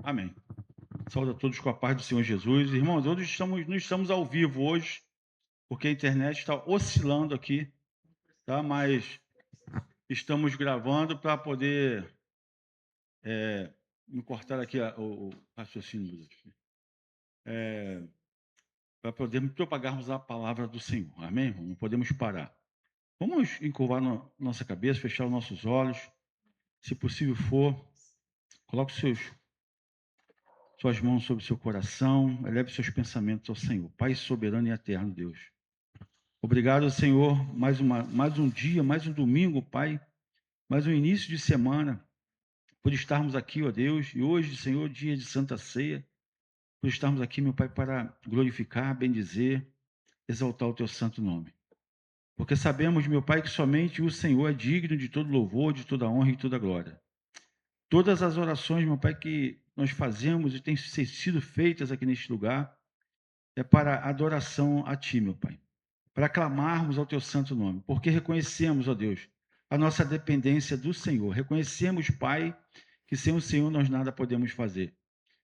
Amém. Saúde a todos com a paz do Senhor Jesus. Irmãos, hoje não estamos ao vivo hoje, porque a internet está oscilando aqui, tá? Mas estamos gravando para poder me cortar aqui o raciocínio, para podermos propagarmos a palavra do Senhor. Amém, irmão? Não podemos parar. Vamos encurvar nossa cabeça, fechar os nossos olhos. Se possível for, coloque suas mãos sobre o seu coração, eleve seus pensamentos ao Senhor. Pai soberano e eterno Deus. Obrigado, Senhor, mais um dia, mais um domingo, Pai, mais um início de semana, por estarmos aqui, ó Deus, e hoje, Senhor, dia de Santa Ceia, por estarmos aqui, meu Pai, para glorificar, bendizer, exaltar o Teu santo nome. Porque sabemos, meu Pai, que somente o Senhor é digno de todo louvor, de toda honra e de toda glória. Todas as orações, meu Pai, que nós fazemos e têm sido feitas aqui neste lugar, é para adoração a Ti, meu Pai, para clamarmos ao Teu santo nome, porque reconhecemos, ó Deus, a nossa dependência do Senhor. Reconhecemos, Pai, que sem o Senhor nós nada podemos fazer.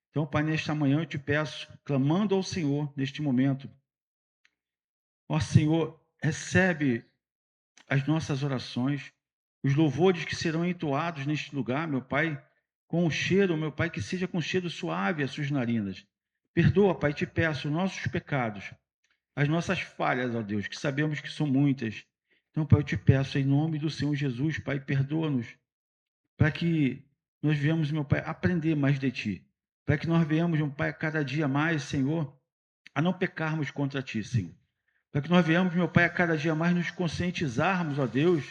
Então, Pai, nesta manhã eu te peço, clamando ao Senhor neste momento, ó Senhor, recebe as nossas orações, os louvores que serão entoados neste lugar, meu Pai, com o cheiro, meu Pai, que seja com cheiro suave as suas narinas. Perdoa, Pai, te peço, os nossos pecados, as nossas falhas, ó Deus, que sabemos que são muitas. Então, Pai, eu te peço, em nome do Senhor Jesus, Pai, perdoa-nos, para que nós venhamos, meu Pai, aprender mais de Ti, para que nós venhamos, meu Pai, cada dia mais, Senhor, a não pecarmos contra Ti, Senhor. Para que nós venhamos, meu Pai, a cada dia mais nos conscientizarmos, ó Deus,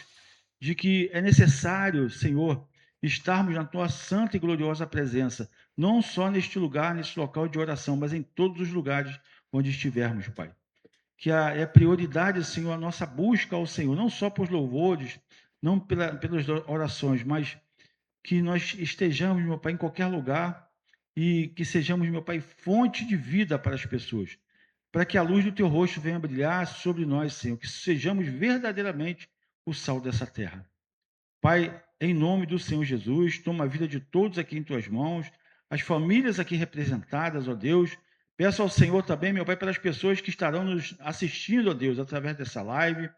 de que é necessário, Senhor, estarmos na Tua santa e gloriosa presença, não só neste lugar, nesse local de oração, mas em todos os lugares onde estivermos, Pai. Que é prioridade, Senhor, a nossa busca ao Senhor, não só por louvores, não pelas orações, mas que nós estejamos, meu Pai, em qualquer lugar e que sejamos, meu Pai, fonte de vida para as pessoas, para que a luz do Teu rosto venha brilhar sobre nós, Senhor, que sejamos verdadeiramente o sal dessa terra. Pai, em nome do Senhor Jesus, toma a vida de todos aqui em Tuas mãos, as famílias aqui representadas, ó Deus. Peço ao Senhor também, meu Pai, pelas pessoas que estarão nos assistindo, ó Deus, através dessa live.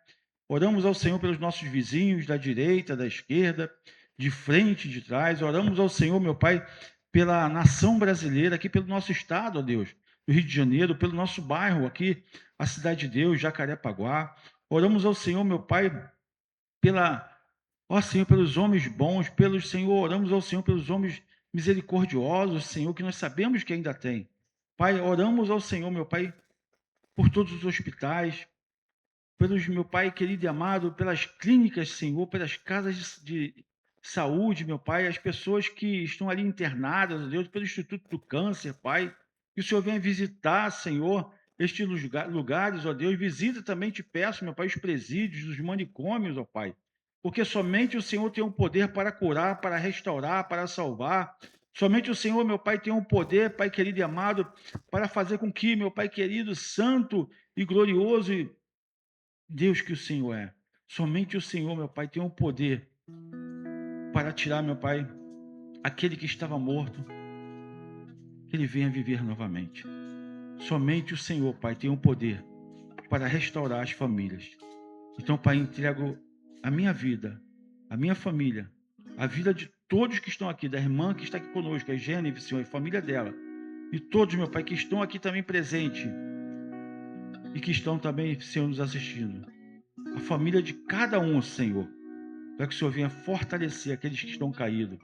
Oramos ao Senhor pelos nossos vizinhos, da direita, da esquerda, de frente, de trás. Oramos ao Senhor, meu Pai, pela nação brasileira, aqui pelo nosso estado, ó Deus, do Rio de Janeiro, pelo nosso bairro aqui, a Cidade de Deus, Jacarepaguá. Oramos ao Senhor, meu Pai, pela Ó Senhor, pelos homens bons, pelos Senhor, oramos ao Senhor pelos homens misericordiosos, Senhor, que nós sabemos que ainda tem. Pai, oramos ao Senhor, meu Pai, por todos os hospitais, pelos, meu Pai querido e amado, pelas clínicas, Senhor, pelas casas de saúde, meu Pai, as pessoas que estão ali internadas, ó Deus, pelo Instituto do Câncer, Pai, que o Senhor venha visitar, Senhor, estes lugares, ó Deus, visita também, te peço, meu Pai, os presídios, os manicômios, ó Pai, porque somente o Senhor tem o poder para curar, para restaurar, para salvar. Somente o Senhor, meu Pai, tem o poder, Pai querido e amado, para fazer com que, meu Pai querido, santo e glorioso Deus que o Senhor é. Somente o Senhor, meu Pai, tem o poder para tirar, meu Pai, aquele que estava morto, que ele venha viver novamente. Somente o Senhor, Pai, tem o poder para restaurar as famílias. Então, Pai, entrego a minha vida, a minha família, a vida de todos que estão aqui, da irmã que está aqui conosco, a Gênesis, Senhor, a família dela, e todos, meu Pai, que estão aqui também presentes e que estão também, Senhor, nos assistindo. A família de cada um, Senhor, para que o Senhor venha fortalecer aqueles que estão caídos.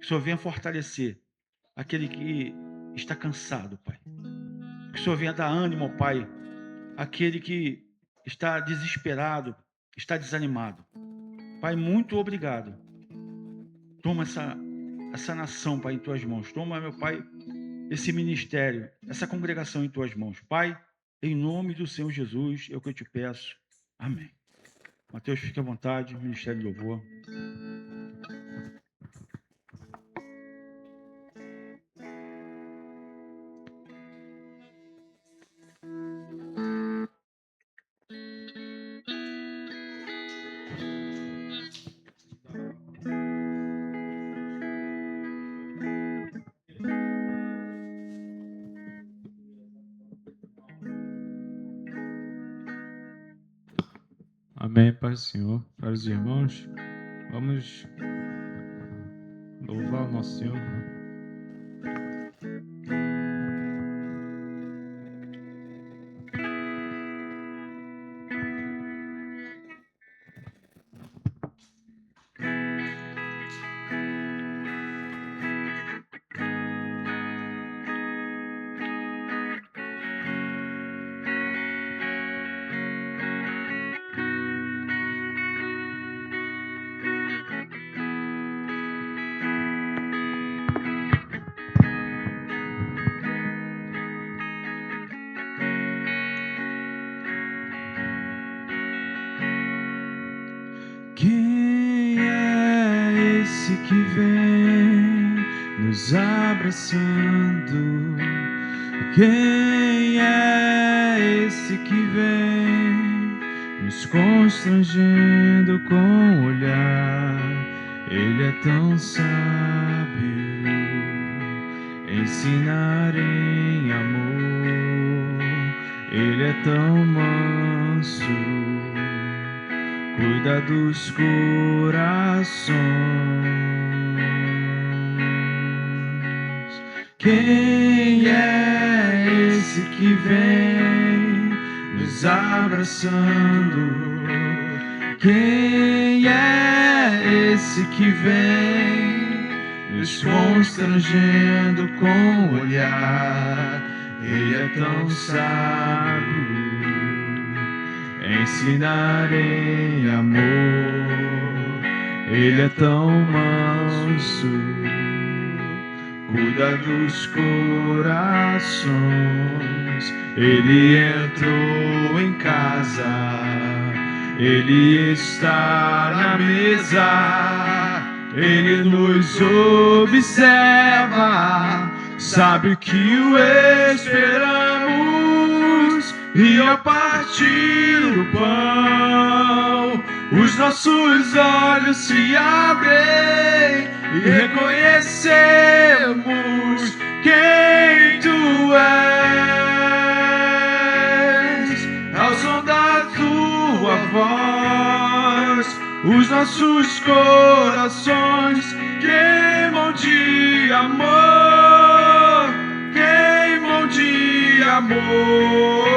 Que o Senhor venha fortalecer aquele que está cansado, Pai. Que o Senhor venha dar ânimo, Pai, àquele que está desesperado, está desanimado. Pai, muito obrigado. Toma essa nação, Pai, em Tuas mãos. Toma, meu Pai, esse ministério, essa congregação em Tuas mãos. Pai, em nome do Senhor Jesus, é o que eu te peço. Amém. Mateus, fique à vontade, Ministério de Louvor. Amém, Pai do Senhor. Para os irmãos, vamos louvar o nosso Senhor. Quem é esse que vem nos abraçando? Quem é esse que vem nos constrangendo com o olhar? Ele é tão sábio, ensinar em amor. Ele é tão manso, cuida dos corações. Quem é esse que vem nos abraçando? Quem é esse que vem nos constrangendo com o olhar? Ele é tão sábio, ensinar em amor. Ele é tão manso, cuida dos corações. Ele entrou em casa, ele está na mesa, ele nos observa, sabe que o esperamos. E ao partir o pão, os nossos olhos se abrem e reconhecemos quem tu és. Ao som da tua voz, os nossos corações queimam de amor, queimam de amor.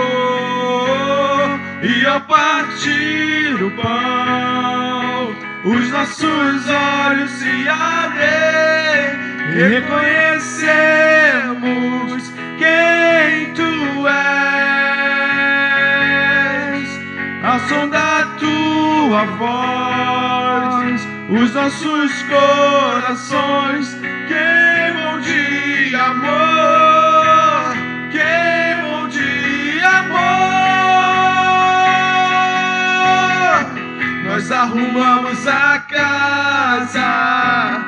E ao partir o pão, os nossos olhos se abrem e reconhecemos quem tu és. Ao som da tua voz, os nossos corações queimam de amor, queimam de amor. Nós arrumamos a casa,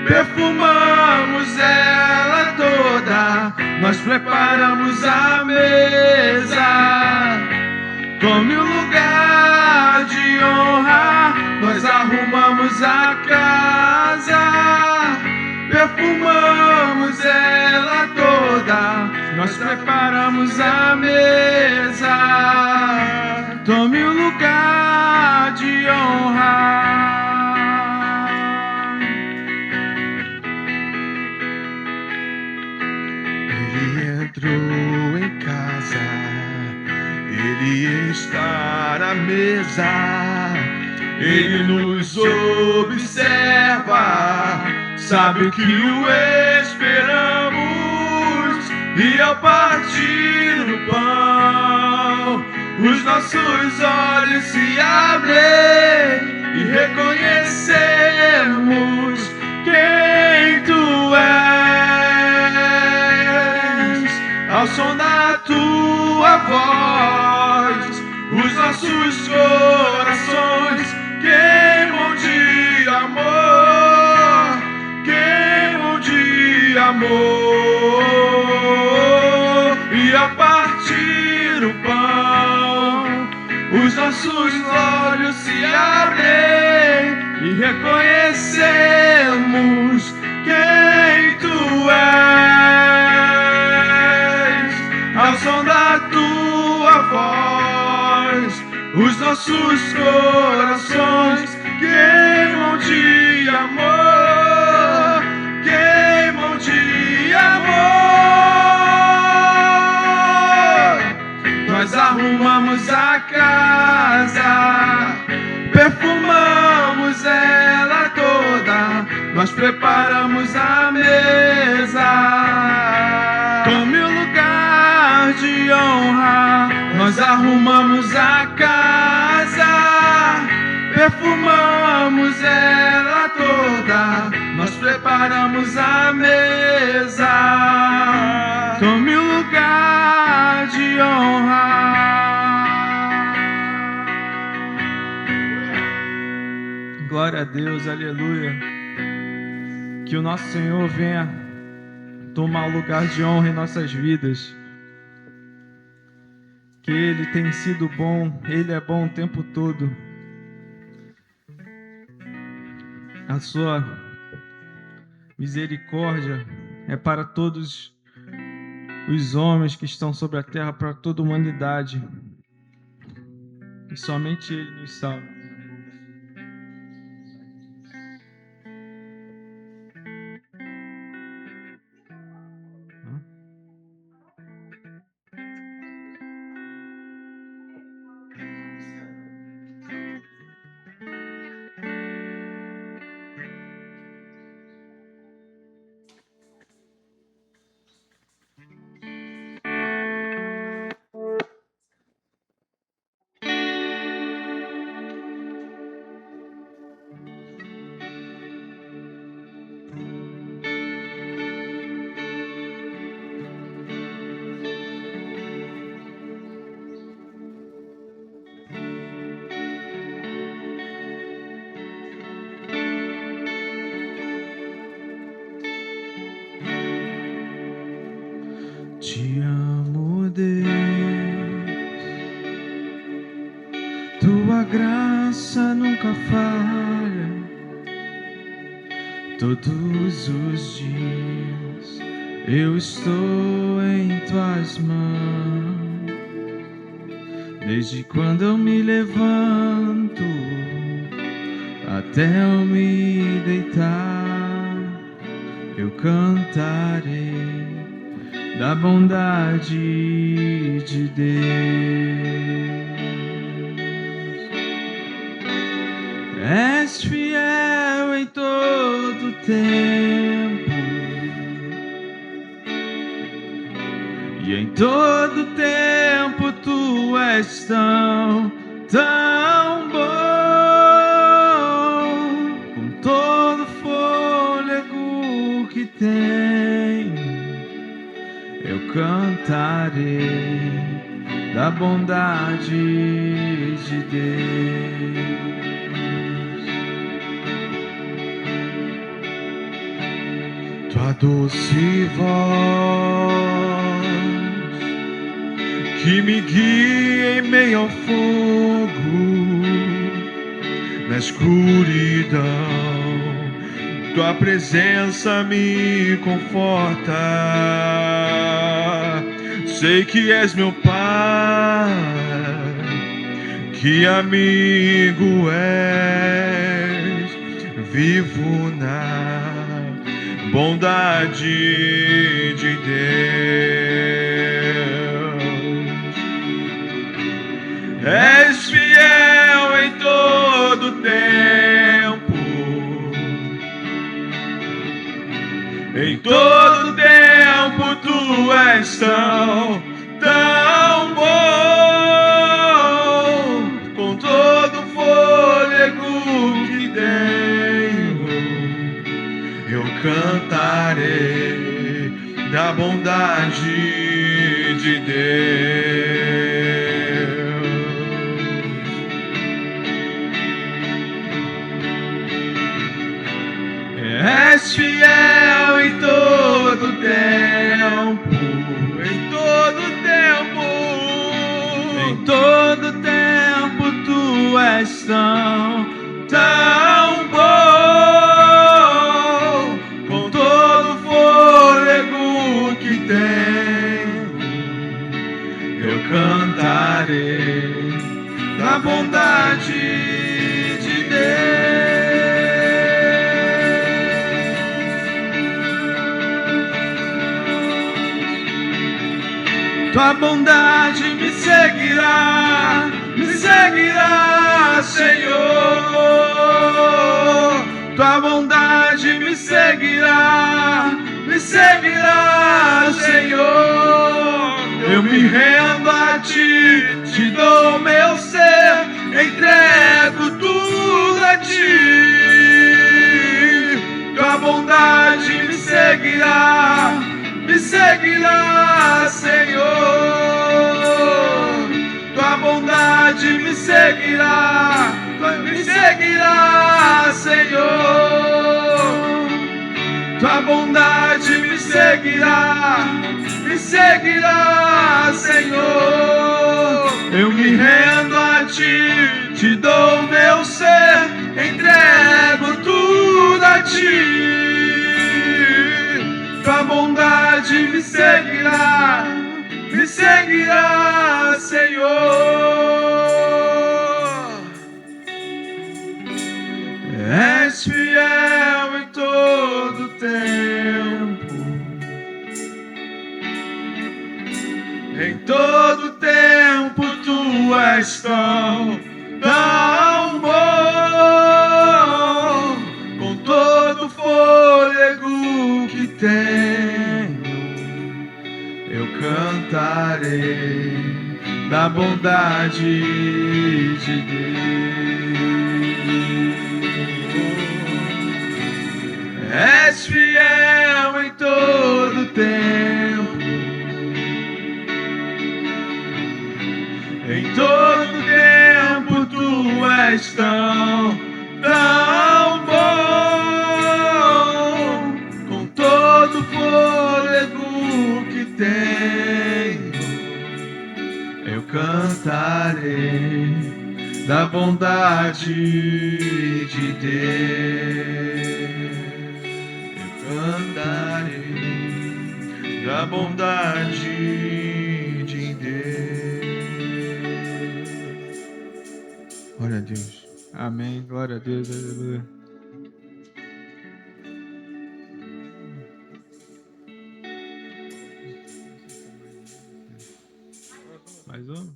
perfumamos ela toda, nós preparamos a mesa. Tome o lugar de honra, nós arrumamos a casa, perfumamos ela toda, nós preparamos a mesa. Tome o lugar de honra. Ele entrou em casa, ele está na mesa, ele nos observa, sabe que o esperamos. E ao partir o pão, os nossos olhos se abrem e reconhecemos quem tu és. Ao som da tua voz, os nossos corações queimam de amor, queimam de amor. E ao partir o pão, os nossos olhos se abrem e reconhecemos quem tu és. Ao som da tua voz, Os nossos corações queimam de amor, queimam de amor. Nós arrumamos a casa, perfumamos ela toda, nós preparamos a mesa. Tome o lugar de honra, nós arrumamos a casa, perfumamos ela toda, nós preparamos a mesa. Tome o lugar de honra. Glória a Deus, aleluia. Que o nosso Senhor venha tomar o lugar de honra em nossas vidas. Que Ele tem sido bom, Ele é bom o tempo todo. A sua misericórdia é para todos os homens que estão sobre a terra, para toda a humanidade. E somente Ele nos salva. Te amo, Deus, tua graça nunca falha. Todos os dias eu estou em tuas mãos. Desde quando eu me levanto até eu me deitar, eu cantarei da bondade de Deus. És fiel em todo tempo, e em todo tempo tu és tão bom. Com todo fôlego que tenho, eu cantarei da bondade de Deus. Tua doce voz que me guia em meio ao fogo, na escuridão, tua presença me conforta. Sei que és meu Pai, que amigo és, vivo na bondade de Deus. És fiel em todo tempo, em todo tempo tu és tão bom. Com todo fôlego que tenho, eu cantarei da bondade de Deus. És fiel em todo tempo, em todo tempo, em todo tempo tu és tão bom. Com todo fôlego que tenho, eu cantarei da da bondade de Deus. Tua bondade me seguirá, Senhor. Tua bondade me seguirá, Senhor. Eu me rendo a ti, te dou meu ser, entrego tudo a ti. Tua bondade me seguirá, Senhor. Tua bondade me seguirá, Senhor. Tua bondade me seguirá, Senhor. Eu me rendo a ti, te dou meu ser, entrego tudo a ti. Tua bondade me seguirá, Senhor. És fiel em todo tempo, em todo tempo tu és tão bom. Com todo fôlego que tenho, eu cantarei da bondade de Deus. És fiel em todo tempo, em todo tempo tu és tão bom. Com todo fôlego que tenho, eu cantarei da bondade de Deus. Eu cantarei da bondade de Deus. Glória a Deus. Amém. Glória a Deus. Aleluia. Mais um?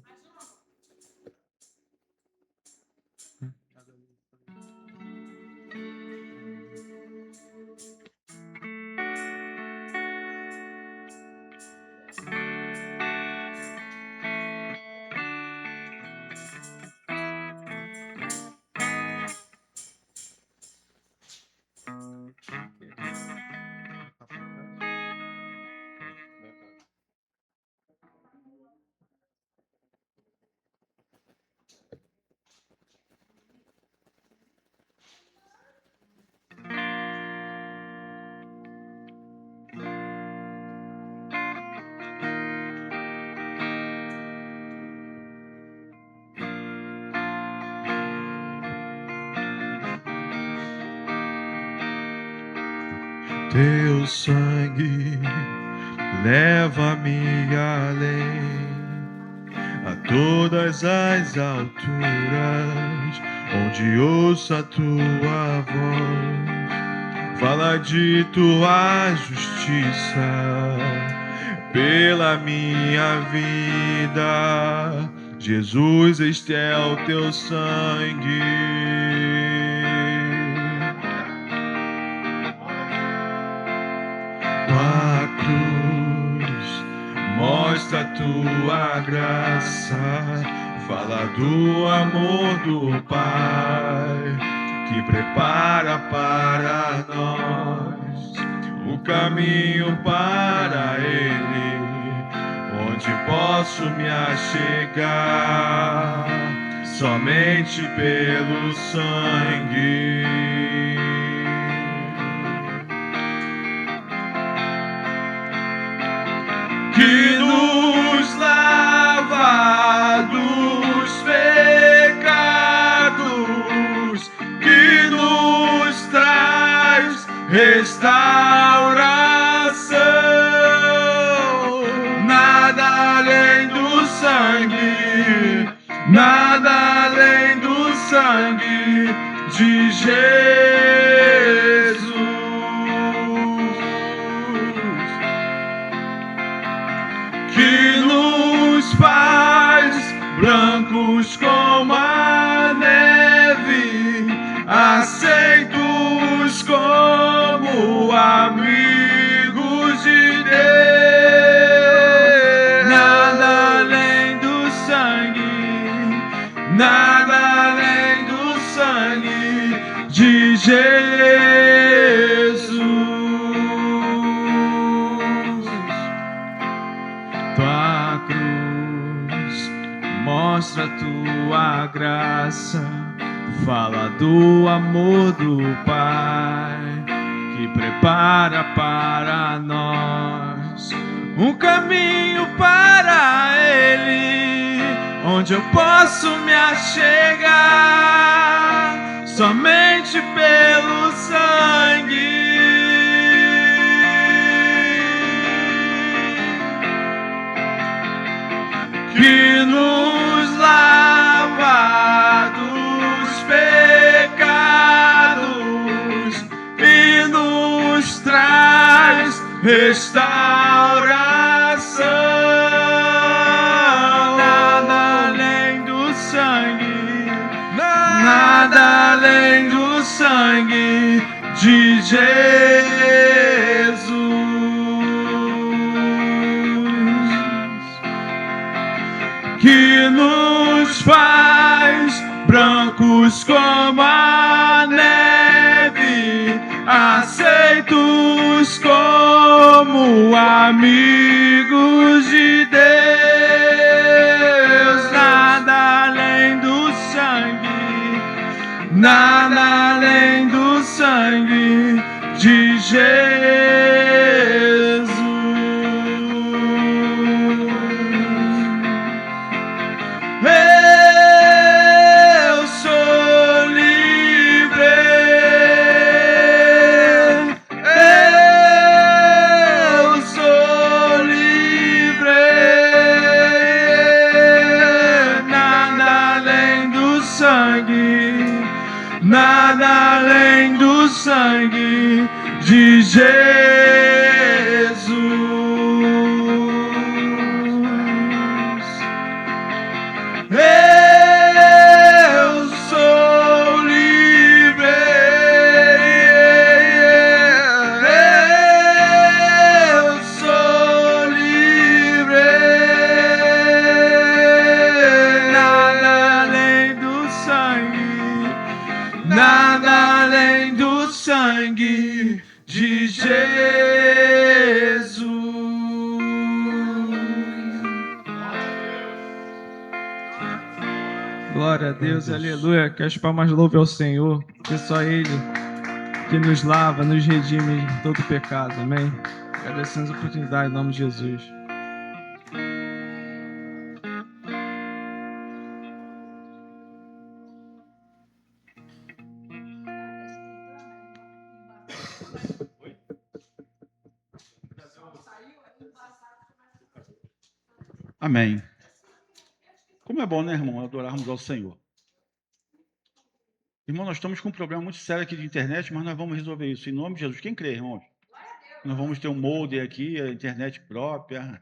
Teu sangue leva-me além, a todas as alturas, onde ouço a tua voz. Fala de tua justiça pela minha vida. Jesus, este é o teu sangue. Tua cruz mostra a tua graça, fala do amor do Pai, que prepara para nós o caminho para Ele, onde posso me achegar somente pelo sangue. Que nos lava dos pecados, que nos traz restauração. Nada além do sangue, nada sangue de Jesus, que nos faz brancos como a neve, aceitos como amigos de Deus. Nada além do sangue, nada além do sangue de Jesus. Tua cruz mostra tua graça, fala do amor do Pai, que prepara para nós um caminho para Ele, onde eu posso me achegar somente pelo sangue. Que nos lava dos pecados e nos traz restauração. Nada além do sangue, nada além do sangue de Jesus, que nos faz brancos como a neve, aceitos como amigos de Deus. Nada além do sangue, nada além do sangue de Jesus. Eu sou livre, eu sou livre, nada além do sangue, nada além do sangue de Jesus. Eu sou livre, eu sou livre, nada além do sangue, nada além do sangue de Jesus. Glória a Deus, aleluia. Que as palmas louvem ao Senhor, que só Ele que nos lava, nos redime de todo pecado, amém? Agradecemos a oportunidade em nome de Jesus. Amém. Como é bom, né, irmão, adorarmos ao Senhor. Irmão, nós estamos com um problema muito sério aqui de internet, mas nós vamos resolver isso. Em nome de Jesus. Quem crê, irmãos? Nós vamos ter um molde aqui, a internet própria.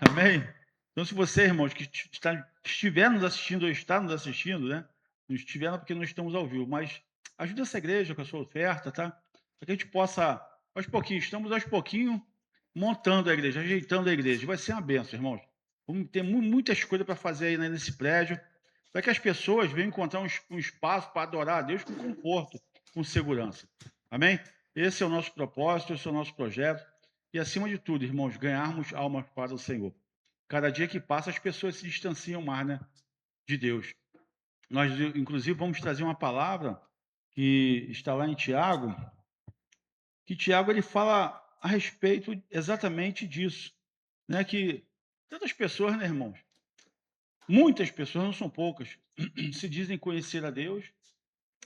Amém? Então, se você, irmãos, que estiver nos assistindo ou está nos assistindo, né? Não estiver porque não estamos ao vivo, mas ajude essa igreja com a sua oferta, tá? Para que a gente possa, aos pouquinhos, estamos aos pouquinhos montando a igreja, ajeitando a igreja. Vai ser uma bênção, irmãos. Vamos ter muitas coisas para fazer aí nesse prédio, para que as pessoas venham encontrar um espaço para adorar a Deus com conforto, com segurança. Amém? Esse é o nosso propósito, esse é o nosso projeto. E, acima de tudo, irmãos, ganharmos almas para o Senhor. Cada dia que passa, as pessoas se distanciam mais, né, de Deus. Nós, inclusive, vamos trazer uma palavra que está lá em Tiago, que Tiago ele fala a respeito exatamente disso, né, que tantas pessoas, né, irmãos, muitas pessoas, não são poucas, se dizem conhecer a Deus,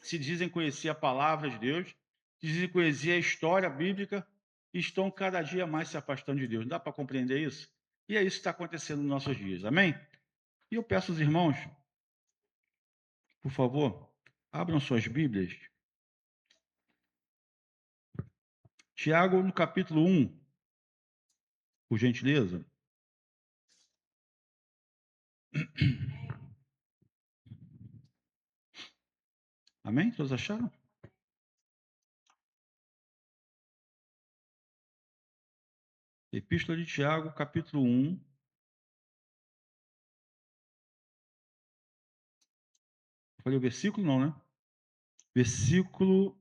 se dizem conhecer a palavra de Deus, se dizem conhecer a história bíblica, e estão cada dia mais se afastando de Deus. Dá para compreender isso? E é isso que está acontecendo nos nossos dias. Amém? E eu peço aos irmãos, por favor, Abram suas Bíblias. Tiago, no capítulo 1, por gentileza. Amém? Todos acharam? Epístola de Tiago, capítulo 1. Falei o versículo? Não, né? Versículo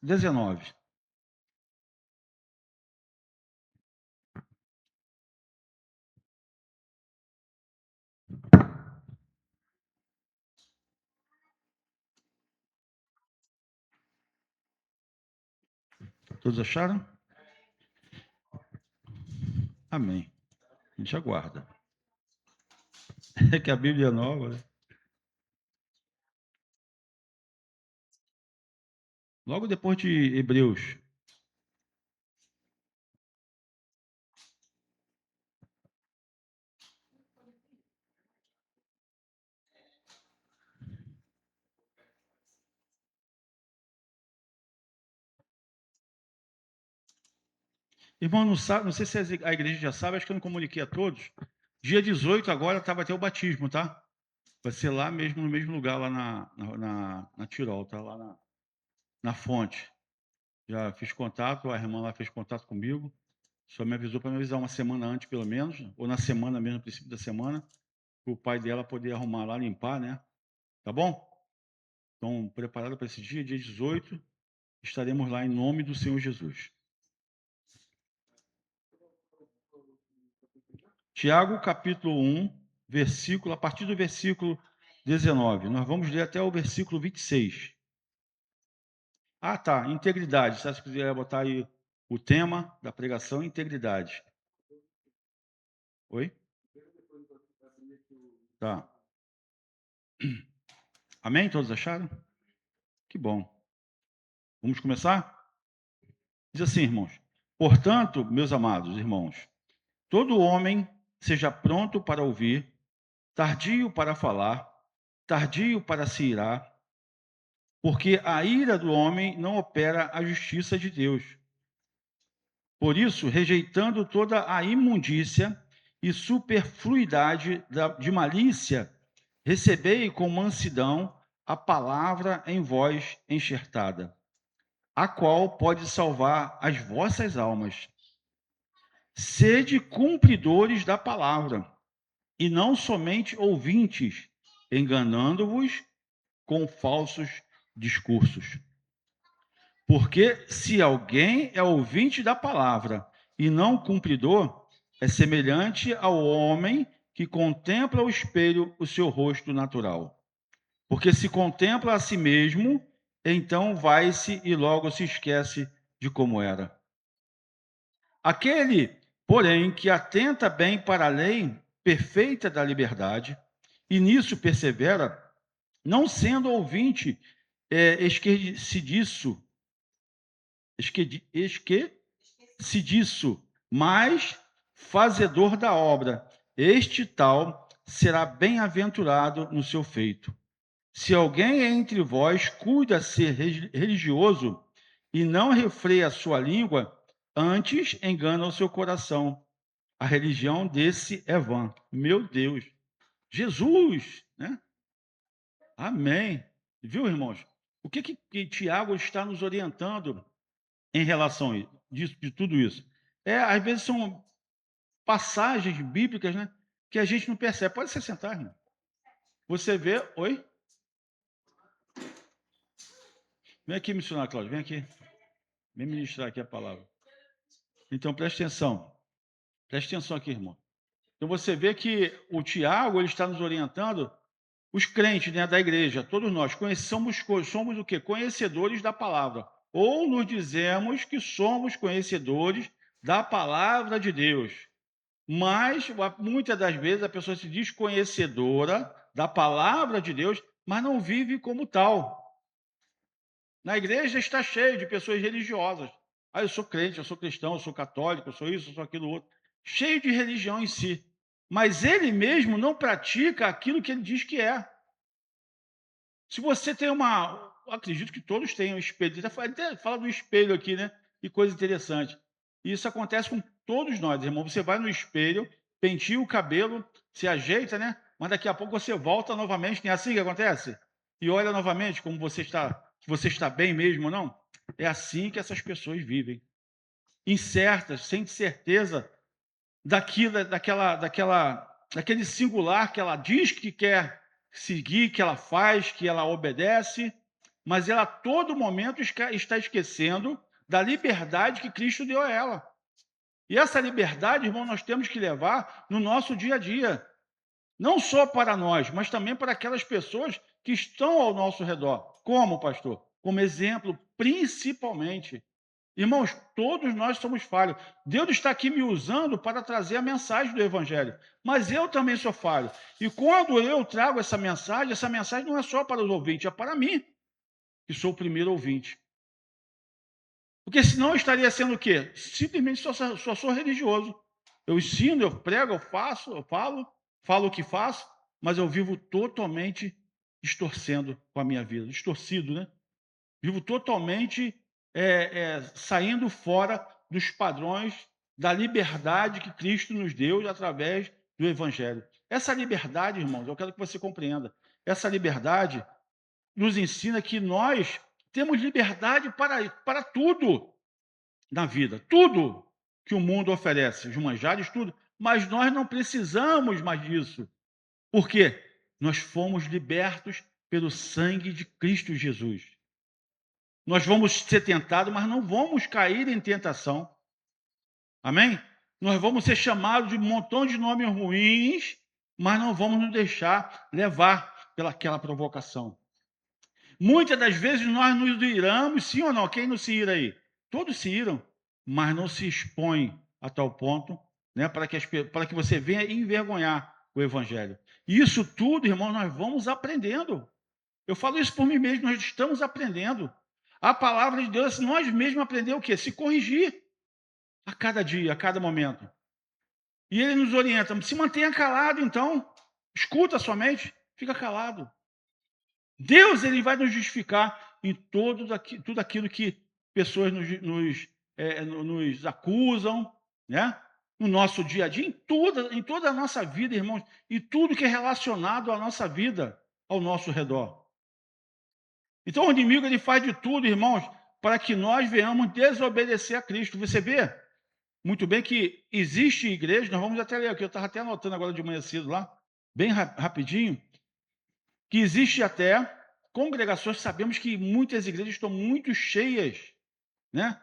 19. Todos acharam? Amém. A gente aguarda. É que a Bíblia é nova, né? Logo depois de Hebreus. Irmão, não sabe, não sei se a igreja já sabe, acho que eu não comuniquei a todos. Dia 18 agora vai ter o batismo, tá? Vai ser lá mesmo, no mesmo lugar, lá na Tirol, tá? Lá na fonte. Já fiz contato, a irmã lá fez contato comigo. Só me avisou para me avisar uma semana antes, pelo menos, ou na semana mesmo, no princípio da semana, para o pai dela poder arrumar lá, limpar, né? Tá bom? Então, preparado para esse dia, dia 18, estaremos lá em nome do Senhor Jesus. Tiago, capítulo 1, a partir do versículo 19. Nós vamos ler até o versículo 26. Ah, tá, integridade. Se você quiser botar aí o tema da pregação, integridade. Oi? Tá. Amém? Todos acharam? Que bom. Vamos começar? Diz assim, irmãos. Portanto, meus amados irmãos, todo homem seja pronto para ouvir, tardio para falar, tardio para se irar, porque a ira do homem não opera a justiça de Deus. Por isso, rejeitando toda a imundícia e superfluidade de malícia, recebei com mansidão a palavra em vós enxertada, a qual pode salvar as vossas almas. Sede cumpridores da palavra, e não somente ouvintes, enganando-vos com falsos discursos. Porque se alguém é ouvinte da palavra e não cumpridor, é semelhante ao homem que contempla ao espelho o seu rosto natural. Porque se contempla a si mesmo, então vai-se e logo se esquece de como era. Aquele, porém, que atenta bem para a lei perfeita da liberdade, e nisso persevera, não sendo ouvinte esquecidiço, mas fazedor da obra, este tal será bem-aventurado no seu feito. Se alguém entre vós cuida ser religioso e não refreia a sua língua, antes engana o seu coração. A religião desse é vã. Meu Deus. Jesus, né? Amém. Viu, irmãos? O que Tiago está nos orientando em relação a de tudo isso? Às vezes são passagens bíblicas, né, que a gente não percebe. Pode se sentar, irmão. Você vê... Oi? Vem aqui, missionário Cláudio, vem aqui. Vem ministrar aqui a palavra. Então, preste atenção. Preste atenção aqui, irmão. Então, você vê que o Tiago ele está nos orientando, os crentes, né, da igreja, todos nós, somos o quê? Conhecedores da palavra. Ou nos dizemos que somos conhecedores da palavra de Deus. Mas, muitas das vezes, a pessoa se diz conhecedora da palavra de Deus, mas não vive como tal. Na igreja está cheio de pessoas religiosas. Ah, eu sou crente, eu sou cristão, eu sou católico, eu sou isso, eu sou aquilo outro. Cheio de religião em si. mas ele mesmo não pratica aquilo que ele diz que é. Se você tem acredito que todos tenham espelho, ele até fala do espelho aqui, né? Que coisa interessante. Isso acontece com todos nós, irmão. Você vai no espelho, penteia o cabelo, se ajeita, né? Mas daqui a pouco você volta novamente, não é assim que acontece? E olha novamente como se você está bem mesmo ou não. É assim que essas pessoas vivem. Incertas, sem certeza daquele singular que ela diz que quer seguir, que ela faz, que ela obedece, mas ela a todo momento está esquecendo da liberdade que Cristo deu a ela. E essa liberdade, irmão, nós temos que levar no nosso dia a dia, não só para nós, mas também para aquelas pessoas que estão ao nosso redor. Como, pastor? Como exemplo, principalmente. Irmãos, todos nós somos falhos. Deus está aqui me usando para trazer a mensagem do Evangelho. Mas eu também sou falho. E quando eu trago essa mensagem não é só para os ouvintes, é para mim, que sou o primeiro ouvinte. Porque senão eu estaria sendo o quê? Simplesmente só sou religioso. Eu ensino, eu prego, eu faço, eu falo o que faço, mas eu vivo totalmente distorcendo com a minha vida. Distorcido, né? Vivo totalmente saindo fora dos padrões da liberdade que Cristo nos deu através do Evangelho. Essa liberdade, irmãos, eu quero que você compreenda. Essa liberdade nos ensina que nós temos liberdade para tudo na vida, tudo que o mundo oferece, os manjares, tudo, mas nós não precisamos mais disso. Por quê? Nós fomos libertos pelo sangue de Cristo Jesus. Nós vamos ser tentados, mas não vamos cair em tentação. Amém? Nós vamos ser chamados de um montão de nomes ruins, mas não vamos nos deixar levar pelaquela provocação. Muitas das vezes nós nos iramos, sim ou não? Quem não se ira aí? Todos se iram, mas não se expõe a tal ponto, né, para que você venha envergonhar o Evangelho. E isso tudo, irmão, nós vamos aprendendo. Eu falo isso por mim mesmo, nós estamos aprendendo. A palavra de Deus, nós mesmos aprendemos o quê? Se corrigir a cada dia, a cada momento. E ele nos orienta, se mantenha calado então, escuta somente, fica calado. Deus, ele vai nos justificar em tudo aquilo que pessoas nos acusam, né? No nosso dia a dia, em toda a nossa vida, irmãos, e tudo que é relacionado à nossa vida, ao nosso redor. Então o inimigo ele faz de tudo, irmãos, para que nós venhamos desobedecer a Cristo. Você vê muito bem que existe igreja, nós vamos até ler aqui, eu estava até anotando agora de manhã cedo lá, bem rapidinho, que existe até congregações, sabemos que muitas igrejas estão muito cheias, né?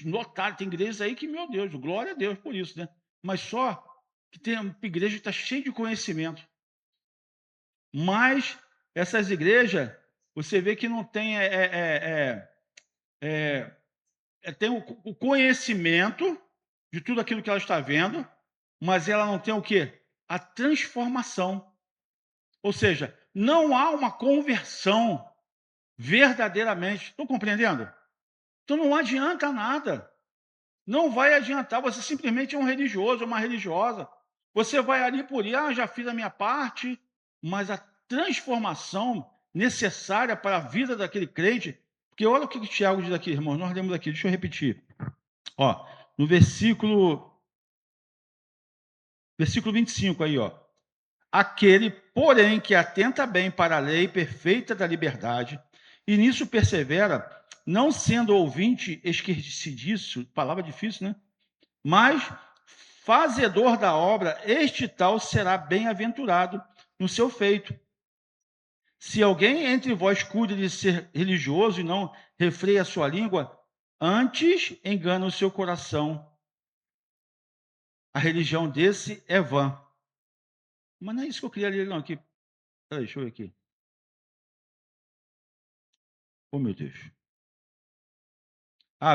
Lotadas, tem igrejas aí que, meu Deus, glória a Deus por isso, né? Mas só que tem uma igreja que está cheia de conhecimento. Mas essas igrejas, você vê que não tem tem o conhecimento de tudo aquilo que ela está vendo, mas ela não tem o quê? A transformação. Ou seja, não há uma conversão verdadeiramente. Estão compreendendo? Então não adianta nada. Não vai adiantar. Você simplesmente é um religioso, uma religiosa. Você vai ali por ir, já fiz a minha parte, mas a transformação necessária para a vida daquele crente, porque olha o que Tiago diz aqui, irmãos, nós lemos aqui, deixa eu repetir. Ó, no versículo 25 aí, ó. Aquele, porém, que atenta bem para a lei perfeita da liberdade, e nisso persevera, não sendo ouvinte esquecidiço, palavra difícil, né? Mas fazedor da obra, este tal será bem-aventurado no seu feito. Se alguém entre vós cuida de ser religioso e não refreia a sua língua, antes engana o seu coração. A religião desse é vã. Mas não é isso que eu queria ler, não. Aqui. Peraí, deixa eu ver aqui. Oh, meu Deus.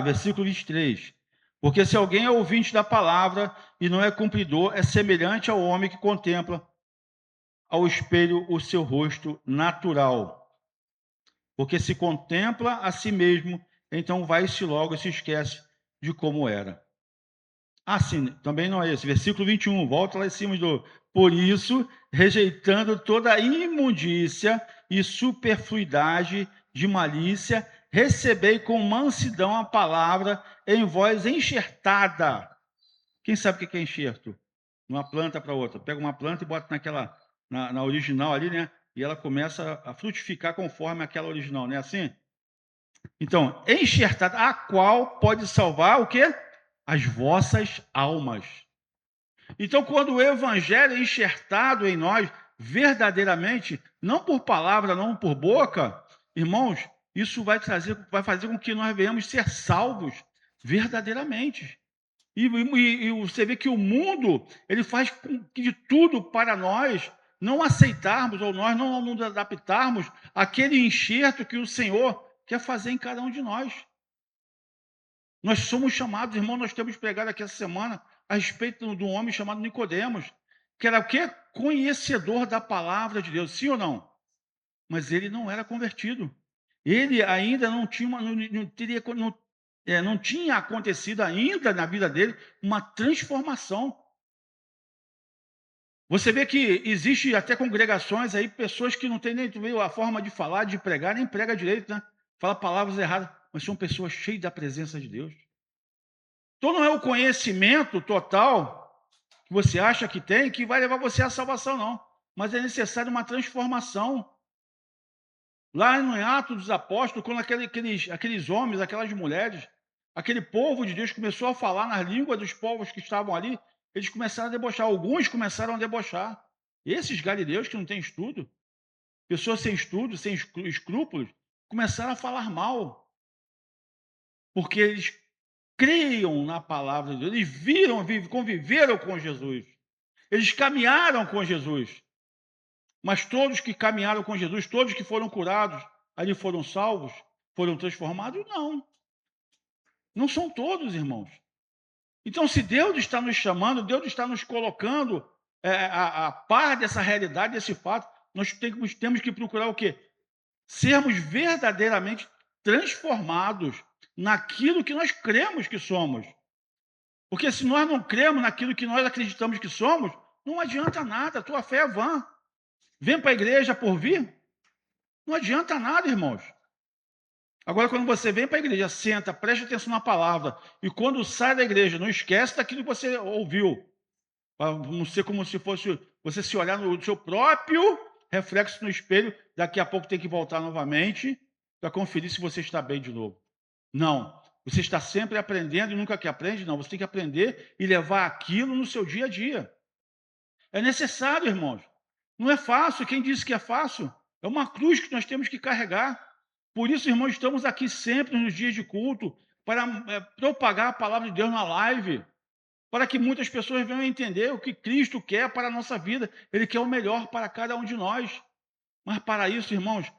Versículo 23. Porque se alguém é ouvinte da palavra e não é cumpridor, é semelhante ao homem que contempla ao espelho o seu rosto natural. Porque se contempla a si mesmo, então vai-se logo e se esquece de como era. Sim, também não é esse. Versículo 21, volta lá em cima Por isso, rejeitando toda imundícia e superfluidade de malícia, recebei com mansidão a palavra em vós enxertada. Quem sabe o que é enxerto? Uma planta para outra. Pega uma planta e bota na original ali, né? E ela começa a frutificar conforme aquela original, não é assim? Então, enxertada, a qual pode salvar o quê? As vossas almas. Então, quando o evangelho é enxertado em nós, verdadeiramente, não por palavra, não por boca, irmãos, isso vai fazer com que nós venhamos ser salvos verdadeiramente. E você vê que o mundo, ele faz de tudo para nós não aceitarmos ou nós não nos adaptarmos àquele enxerto que o Senhor quer fazer em cada um de nós. Nós somos chamados, irmão, nós temos pregado aqui essa semana a respeito de um homem chamado Nicodemos, que era o quê? Conhecedor da palavra de Deus, sim ou não? Mas ele não era convertido. Ele ainda não tinha, não tinha acontecido ainda na vida dele uma transformação. Você vê que existe até congregações aí, pessoas que não têm nem a forma de falar, de pregar, nem prega direito, né? Fala palavras erradas, mas são pessoas cheias da presença de Deus. Então não é o conhecimento total que você acha que tem que vai levar você à salvação, não. Mas é necessário uma transformação. Lá no Atos dos Apóstolos, quando aqueles homens, aquelas mulheres, aquele povo de Deus começou a falar nas línguas dos povos que estavam ali, eles começaram a debochar. Alguns começaram a debochar. Esses galileus que não têm estudo, pessoas sem estudo, sem escrúpulos, começaram a falar mal. Porque eles creiam na palavra de Deus, eles viram, conviveram com Jesus, eles caminharam com Jesus, mas todos que caminharam com Jesus, todos que foram curados, ali foram salvos, foram transformados? Não, não são todos, irmãos. Então, se Deus está nos chamando, Deus está nos colocando a par dessa realidade, desse fato, nós temos que procurar o quê? Sermos verdadeiramente transformados naquilo que nós cremos que somos. Porque se nós não cremos naquilo que nós acreditamos que somos, não adianta nada, a tua fé é vã. Vem para a igreja por vir? Não adianta nada, irmãos. Agora, quando você vem para a igreja, senta, preste atenção na palavra, e quando sai da igreja, não esquece daquilo que você ouviu. Para não ser como se fosse você se olhar no seu próprio reflexo no espelho, daqui a pouco tem que voltar novamente para conferir se você está bem de novo. Não. Você está sempre aprendendo e nunca que aprende, não. Você tem que aprender e levar aquilo no seu dia a dia. É necessário, irmãos. Não é fácil. Quem disse que é fácil? É uma cruz que nós temos que carregar. Por isso, irmãos, estamos aqui sempre nos dias de culto para propagar a palavra de Deus na live, para que muitas pessoas venham entender o que Cristo quer para a nossa vida. Ele quer o melhor para cada um de nós. Mas para isso, irmãos,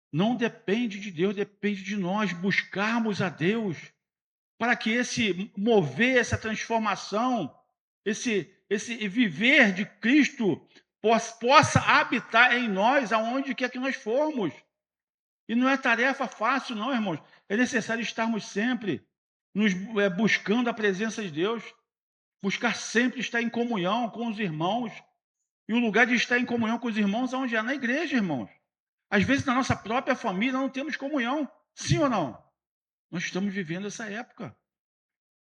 não depende de Deus, depende de nós buscarmos a Deus, para que esse mover, essa transformação, esse viver de Cristo possa habitar em nós, aonde quer que nós formos. E não é tarefa fácil, não, irmãos. É necessário estarmos sempre buscando a presença de Deus, buscar sempre estar em comunhão com os irmãos. E o lugar de estar em comunhão com os irmãos é onde é na igreja, irmãos. Às vezes, na nossa própria família, não temos comunhão. Sim ou não? Nós estamos vivendo essa época.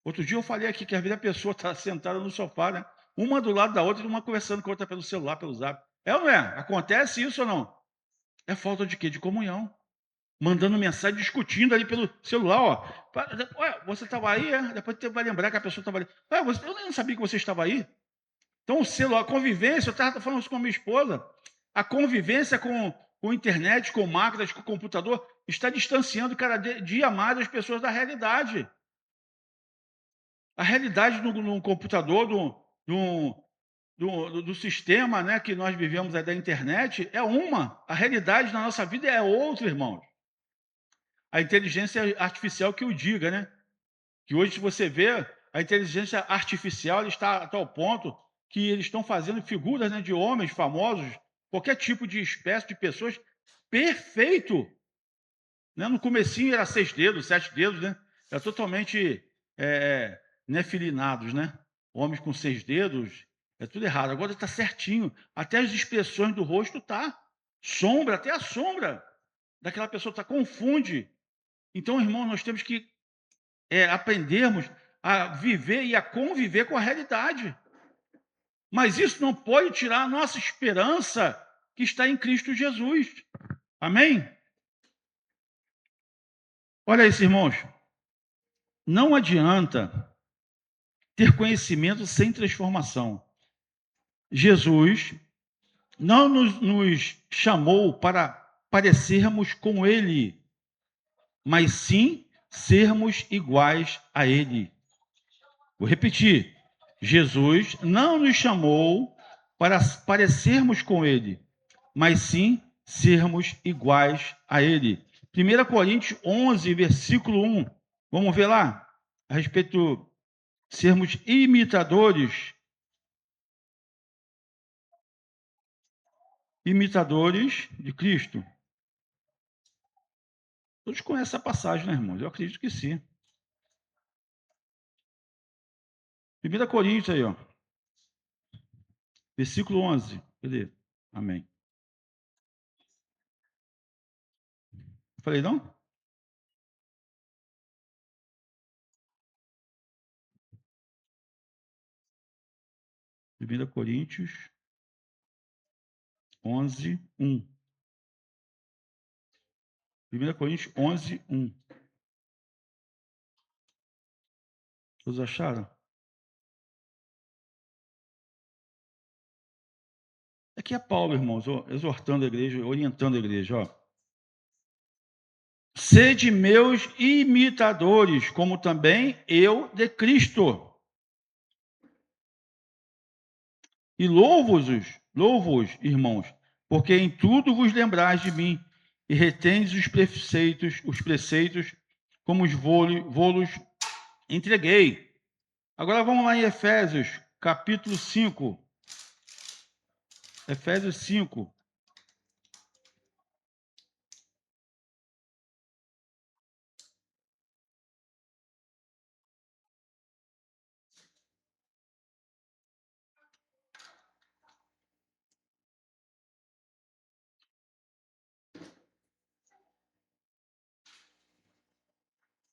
Outro dia eu falei aqui que às vezes a pessoa está sentada no sofá, né? Uma do lado da outra, e uma conversando com a outra pelo celular, pelo zap. É ou não é? Acontece isso ou não? É falta de quê? De comunhão. Mandando mensagem, discutindo ali pelo celular, ó. Ué, você estava aí, é? Depois você vai lembrar que a pessoa estava ali. Ué, eu nem sabia que você estava aí. Então, o celular, a convivência, eu estava falando isso com a minha esposa, a convivência com internet, com máquinas, com computador, está distanciando cada dia mais as pessoas da realidade. A realidade no computador, do sistema, né, que nós vivemos aí da internet é uma. A realidade na nossa vida é outra, irmãos. A inteligência artificial que o diga, né? Que hoje, se você vê, a inteligência artificial está a tal ponto que eles estão fazendo figuras, né, de homens famosos, qualquer tipo de espécie de pessoas, perfeito. Né? No comecinho era 6 dedos, 7 dedos, né? Era totalmente nefilinados, né? Homens com 6 dedos, É tudo errado. Agora está certinho. Até as expressões do rosto tá. Sombra, até a sombra daquela pessoa tá, confunde. Então, irmão, nós temos que aprendermos a viver e a conviver com a realidade. Mas isso não pode tirar a nossa esperança que está em Cristo Jesus. Amém? Olha isso, irmãos. Não adianta ter conhecimento sem transformação. Jesus não nos chamou para parecermos com Ele, mas sim sermos iguais a Ele. Vou repetir. Jesus não nos chamou para parecermos com Ele, mas sim sermos iguais a Ele. 1 Coríntios 11, versículo 1. Vamos ver lá? A respeito de sermos imitadores de Cristo. Todos conhecem essa passagem, né, irmãos? Eu acredito que sim. 1 Coríntios aí, ó. Versículo 11. Cadê? Amém. Falei não? Primeira Coríntios 11, 1. 1 Coríntios 11, 1. Todos acharam? Aqui é Paulo, irmãos, exortando a igreja, orientando a igreja, ó. Sede meus imitadores, como também eu de Cristo. E louvo-os, irmãos, porque em tudo vos lembrais de mim e retendes os preceitos, como os vou-los entreguei. Agora vamos lá em Efésios, capítulo 5. Efésios 5.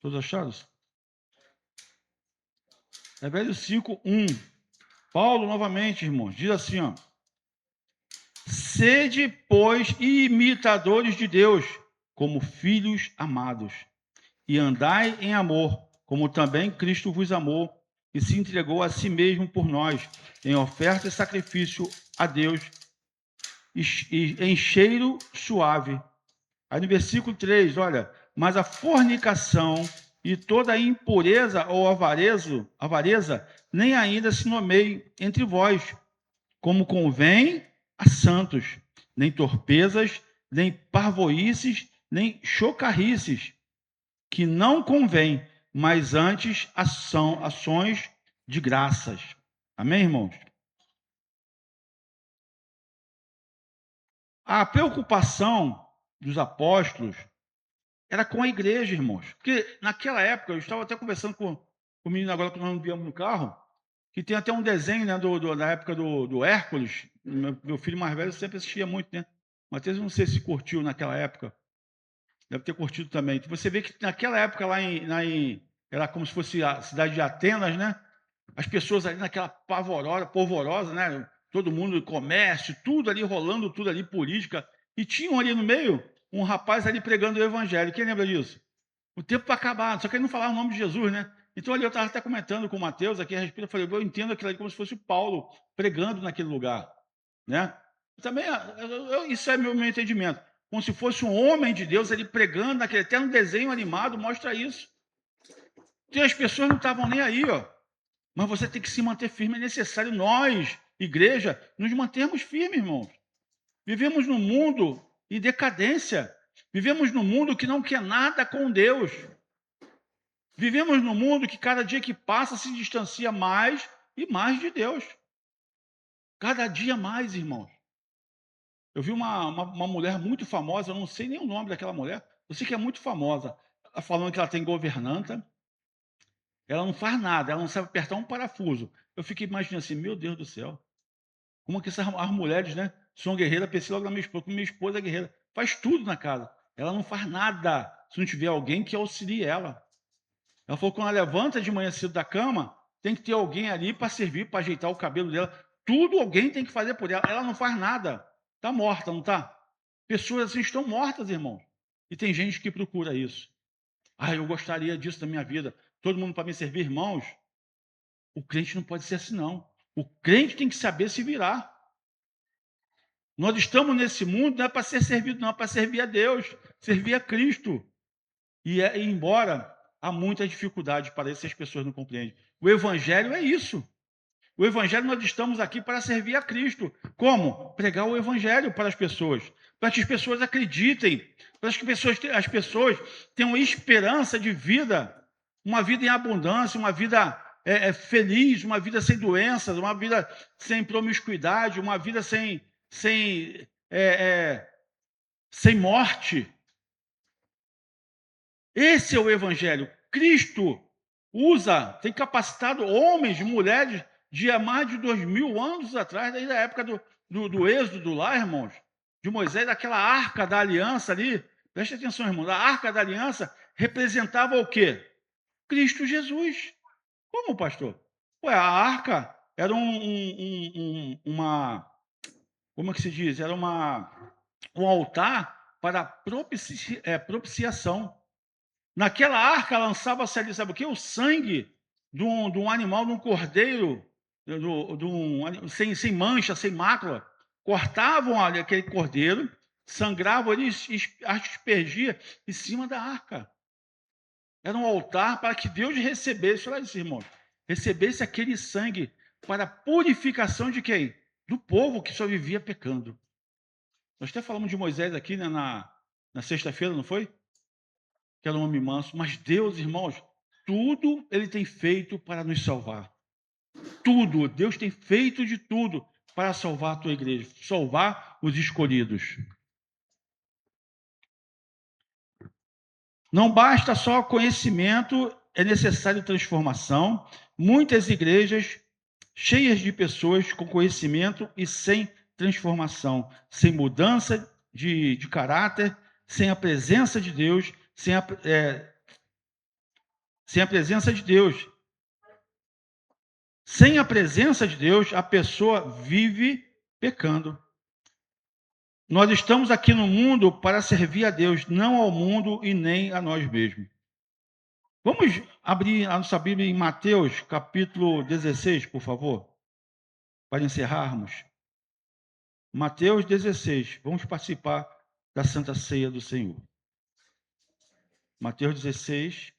Todos achados? Efésios 5, 1. Paulo, novamente, irmãos, diz assim, ó. Sede, pois, imitadores de Deus, como filhos amados, e andai em amor, como também Cristo vos amou, e se entregou a si mesmo por nós, em oferta e sacrifício a Deus, e em cheiro suave. Aí no versículo 3, olha, mas a fornicação e toda a impureza ou avareza, nem ainda se nomeie entre vós, como convém a santos, nem torpezas, nem parvoices, nem chocarrices, que não convém, mas antes ações de graças. Amém, irmãos? A preocupação dos apóstolos era com a igreja, irmãos. Porque naquela época, eu estava até conversando com o menino agora que nós viemos no carro, que tem até um desenho, né, da época do Hércules. Meu filho mais velho sempre assistia muito, né? Matheus, não sei se curtiu naquela época. Deve ter curtido também. Você vê que naquela época era como se fosse a cidade de Atenas, né? As pessoas ali naquela polvorosa, né? Todo mundo, comércio, tudo ali rolando, tudo ali, política. E tinham ali no meio um rapaz ali pregando o evangelho. Quem lembra disso? O tempo para acabar, só que ele não falava o nome de Jesus, né? Então ali eu estava até comentando com o Matheus aqui a respeito, eu falei, eu entendo aquilo ali como se fosse o Paulo pregando naquele lugar, né? Também, isso é meu entendimento. Como se fosse um homem de Deus, ele pregando naquele, até um desenho animado mostra isso. E as pessoas não estavam nem aí, ó. Mas você tem que se manter firme, é necessário nós, igreja, nos mantermos firmes, irmãos. Vivemos num mundo em decadência. Vivemos num mundo que não quer nada com Deus. Vivemos num mundo que cada dia que passa se distancia mais e mais de Deus. Cada dia mais, irmãos. Eu vi uma mulher muito famosa, eu não sei nem o nome daquela mulher, eu sei que é muito famosa, ela falando que ela tem governanta, ela não faz nada, ela não sabe apertar um parafuso. Eu fiquei imaginando assim, meu Deus do céu, Como que as mulheres, né? São guerreiras, pensei logo na minha esposa, como minha esposa é guerreira. Faz tudo na casa. Ela não faz nada se não tiver alguém que auxilie ela. Ela falou que quando ela levanta de manhã cedo da cama, tem que ter alguém ali para servir, para ajeitar o cabelo dela. Tudo alguém tem que fazer por ela. Ela não faz nada. Está morta, não está? Pessoas assim estão mortas, irmão. E tem gente que procura isso. Eu gostaria disso na minha vida. Todo mundo para me servir, irmãos. O crente não pode ser assim, não. O crente tem que saber se virar. Nós estamos nesse mundo não é para ser servido, não, é para servir a Deus, servir a Cristo. E embora há muita dificuldade para isso, as pessoas não compreendem. O Evangelho é isso. O Evangelho, nós estamos aqui para servir a Cristo. Como? Pregar o Evangelho para as pessoas. Para que as pessoas acreditem. Para que as pessoas tenham esperança de vida. Uma vida em abundância, uma vida feliz, uma vida sem doenças, uma vida sem promiscuidade, uma vida sem morte. Esse é o Evangelho. Cristo tem capacitado homens e mulheres de há mais de 2000 anos atrás, desde a época do êxodo lá, irmãos, de Moisés, daquela arca da aliança ali. Preste atenção, irmãos. A arca da aliança representava o quê? Cristo Jesus. Como, pastor? A arca era como é que se diz? Era um altar para propiciação. Naquela arca lançava-se ali, sabe o quê? O sangue de um animal, de um cordeiro, sem mancha, sem mácula. Cortavam ali aquele cordeiro, sangravam ali, aspergia em cima da arca. Era um altar para que Deus recebesse, olha isso, irmãos, recebesse aquele sangue para a purificação de quem? Do povo que só vivia pecando. Nós até falamos de Moisés aqui, né, na sexta-feira, não foi? Que era um homem manso, mas Deus, irmãos, tudo Ele tem feito para nos salvar. Tudo, Deus tem feito de tudo para salvar a tua igreja, salvar os escolhidos. Não basta só conhecimento, é necessário transformação. Muitas igrejas cheias de pessoas com conhecimento e sem transformação, sem mudança de caráter, sem a presença de Deus, sem a presença de Deus. Sem a presença de Deus, a pessoa vive pecando. Nós estamos aqui no mundo para servir a Deus, não ao mundo e nem a nós mesmos. Vamos abrir a nossa Bíblia em Mateus, capítulo 16, por favor, para encerrarmos. Mateus 16, vamos participar da Santa Ceia do Senhor. Mateus 16,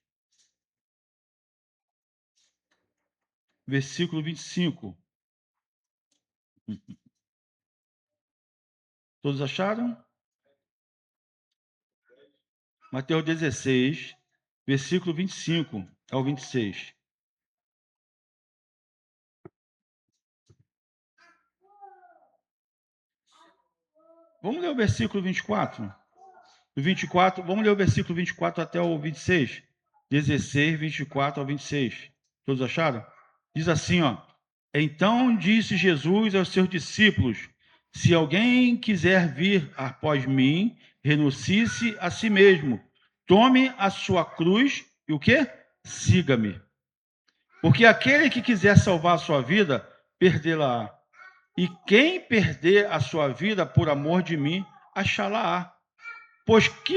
versículo 25. Todos acharam? Mateus 16, versículo 25 ao 26. Vamos ler o versículo 24? Do 24, vamos ler o versículo 24 até o 26. 16, 24 ao 26. Todos acharam? Diz assim, ó. Então disse Jesus aos seus discípulos: se alguém quiser vir após mim, renuncie-se a si mesmo. Tome a sua cruz e o quê? Siga-me. Porque aquele que quiser salvar a sua vida, perdê-la-á. E quem perder a sua vida por amor de mim, achá-la-á. Pois que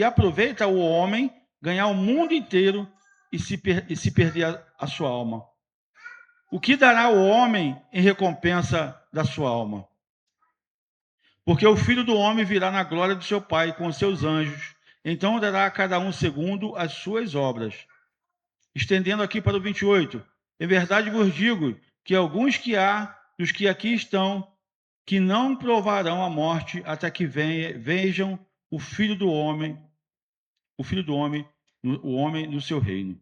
aproveita o homem ganhar o mundo inteiro e se perder a sua alma? O que dará o homem em recompensa da sua alma? Porque o Filho do Homem virá na glória do seu Pai com os seus anjos. Então dará a cada um segundo as suas obras. Estendendo aqui para o 28. Em verdade vos digo que alguns dos que aqui estão, que não provarão a morte até que vejam o Filho do Homem, o homem no seu reino.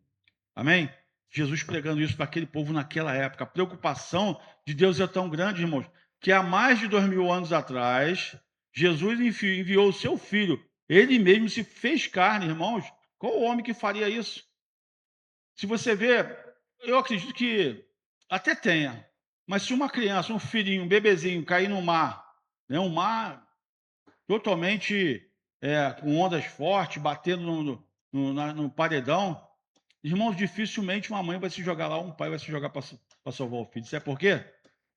Amém? Jesus pregando isso para aquele povo naquela época. A preocupação de Deus é tão grande, irmãos, que há mais de 2000 anos atrás, Jesus enviou o seu Filho. Ele mesmo se fez carne, irmãos. Qual o homem que faria isso? Se você vê, eu acredito que até tenha. Mas se uma criança, um filhinho, um bebezinho cair no mar, né, um mar totalmente com ondas fortes, batendo no paredão, irmãos, dificilmente uma mãe vai se jogar lá, um pai vai se jogar para salvar o filho. Sabe por quê?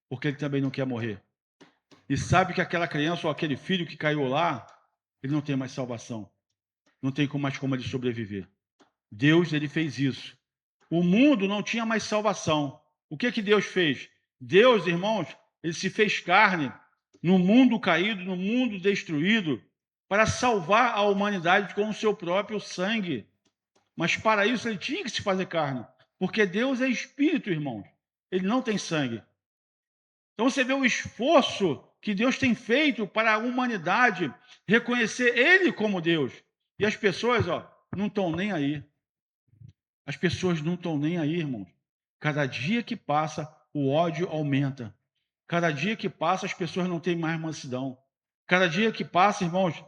Porque ele também não quer morrer. E sabe que aquela criança ou aquele filho que caiu lá, ele não tem mais salvação. Não tem mais como ele sobreviver. Deus, ele fez isso. O mundo não tinha mais salvação. O que Deus fez? Deus, irmãos, ele se fez carne no mundo caído, no mundo destruído, para salvar a humanidade com o seu próprio sangue. Mas para isso ele tinha que se fazer carne, porque Deus é espírito, irmãos. Ele não tem sangue. Então você vê o esforço que Deus tem feito para a humanidade reconhecer ele como Deus. E as pessoas, não estão nem aí. As pessoas não estão nem aí, irmãos. Cada dia que passa, o ódio aumenta. Cada dia que passa, as pessoas não têm mais mansidão. Cada dia que passa, irmãos,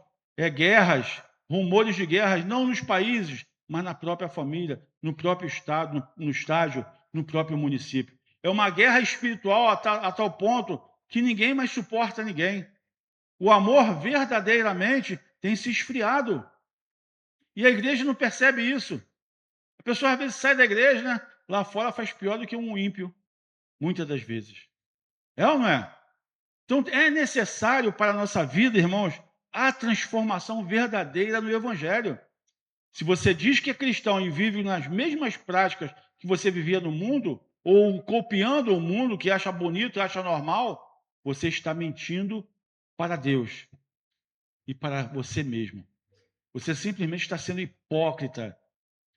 guerras, rumores de guerras, não nos países, mas na própria família, no próprio estado, no estádio, no próprio município. É uma guerra espiritual a tal ponto que ninguém mais suporta ninguém. O amor verdadeiramente tem se esfriado. E a igreja não percebe isso. A pessoa às vezes sai da igreja, né? Lá fora faz pior do que um ímpio, muitas das vezes. É ou não é? Então é necessário para a nossa vida, irmãos, a transformação verdadeira no Evangelho. Se você diz que é cristão e vive nas mesmas práticas que você vivia no mundo, ou copiando o mundo que acha bonito, acha normal, você está mentindo para Deus e para você mesmo. Você simplesmente está sendo hipócrita.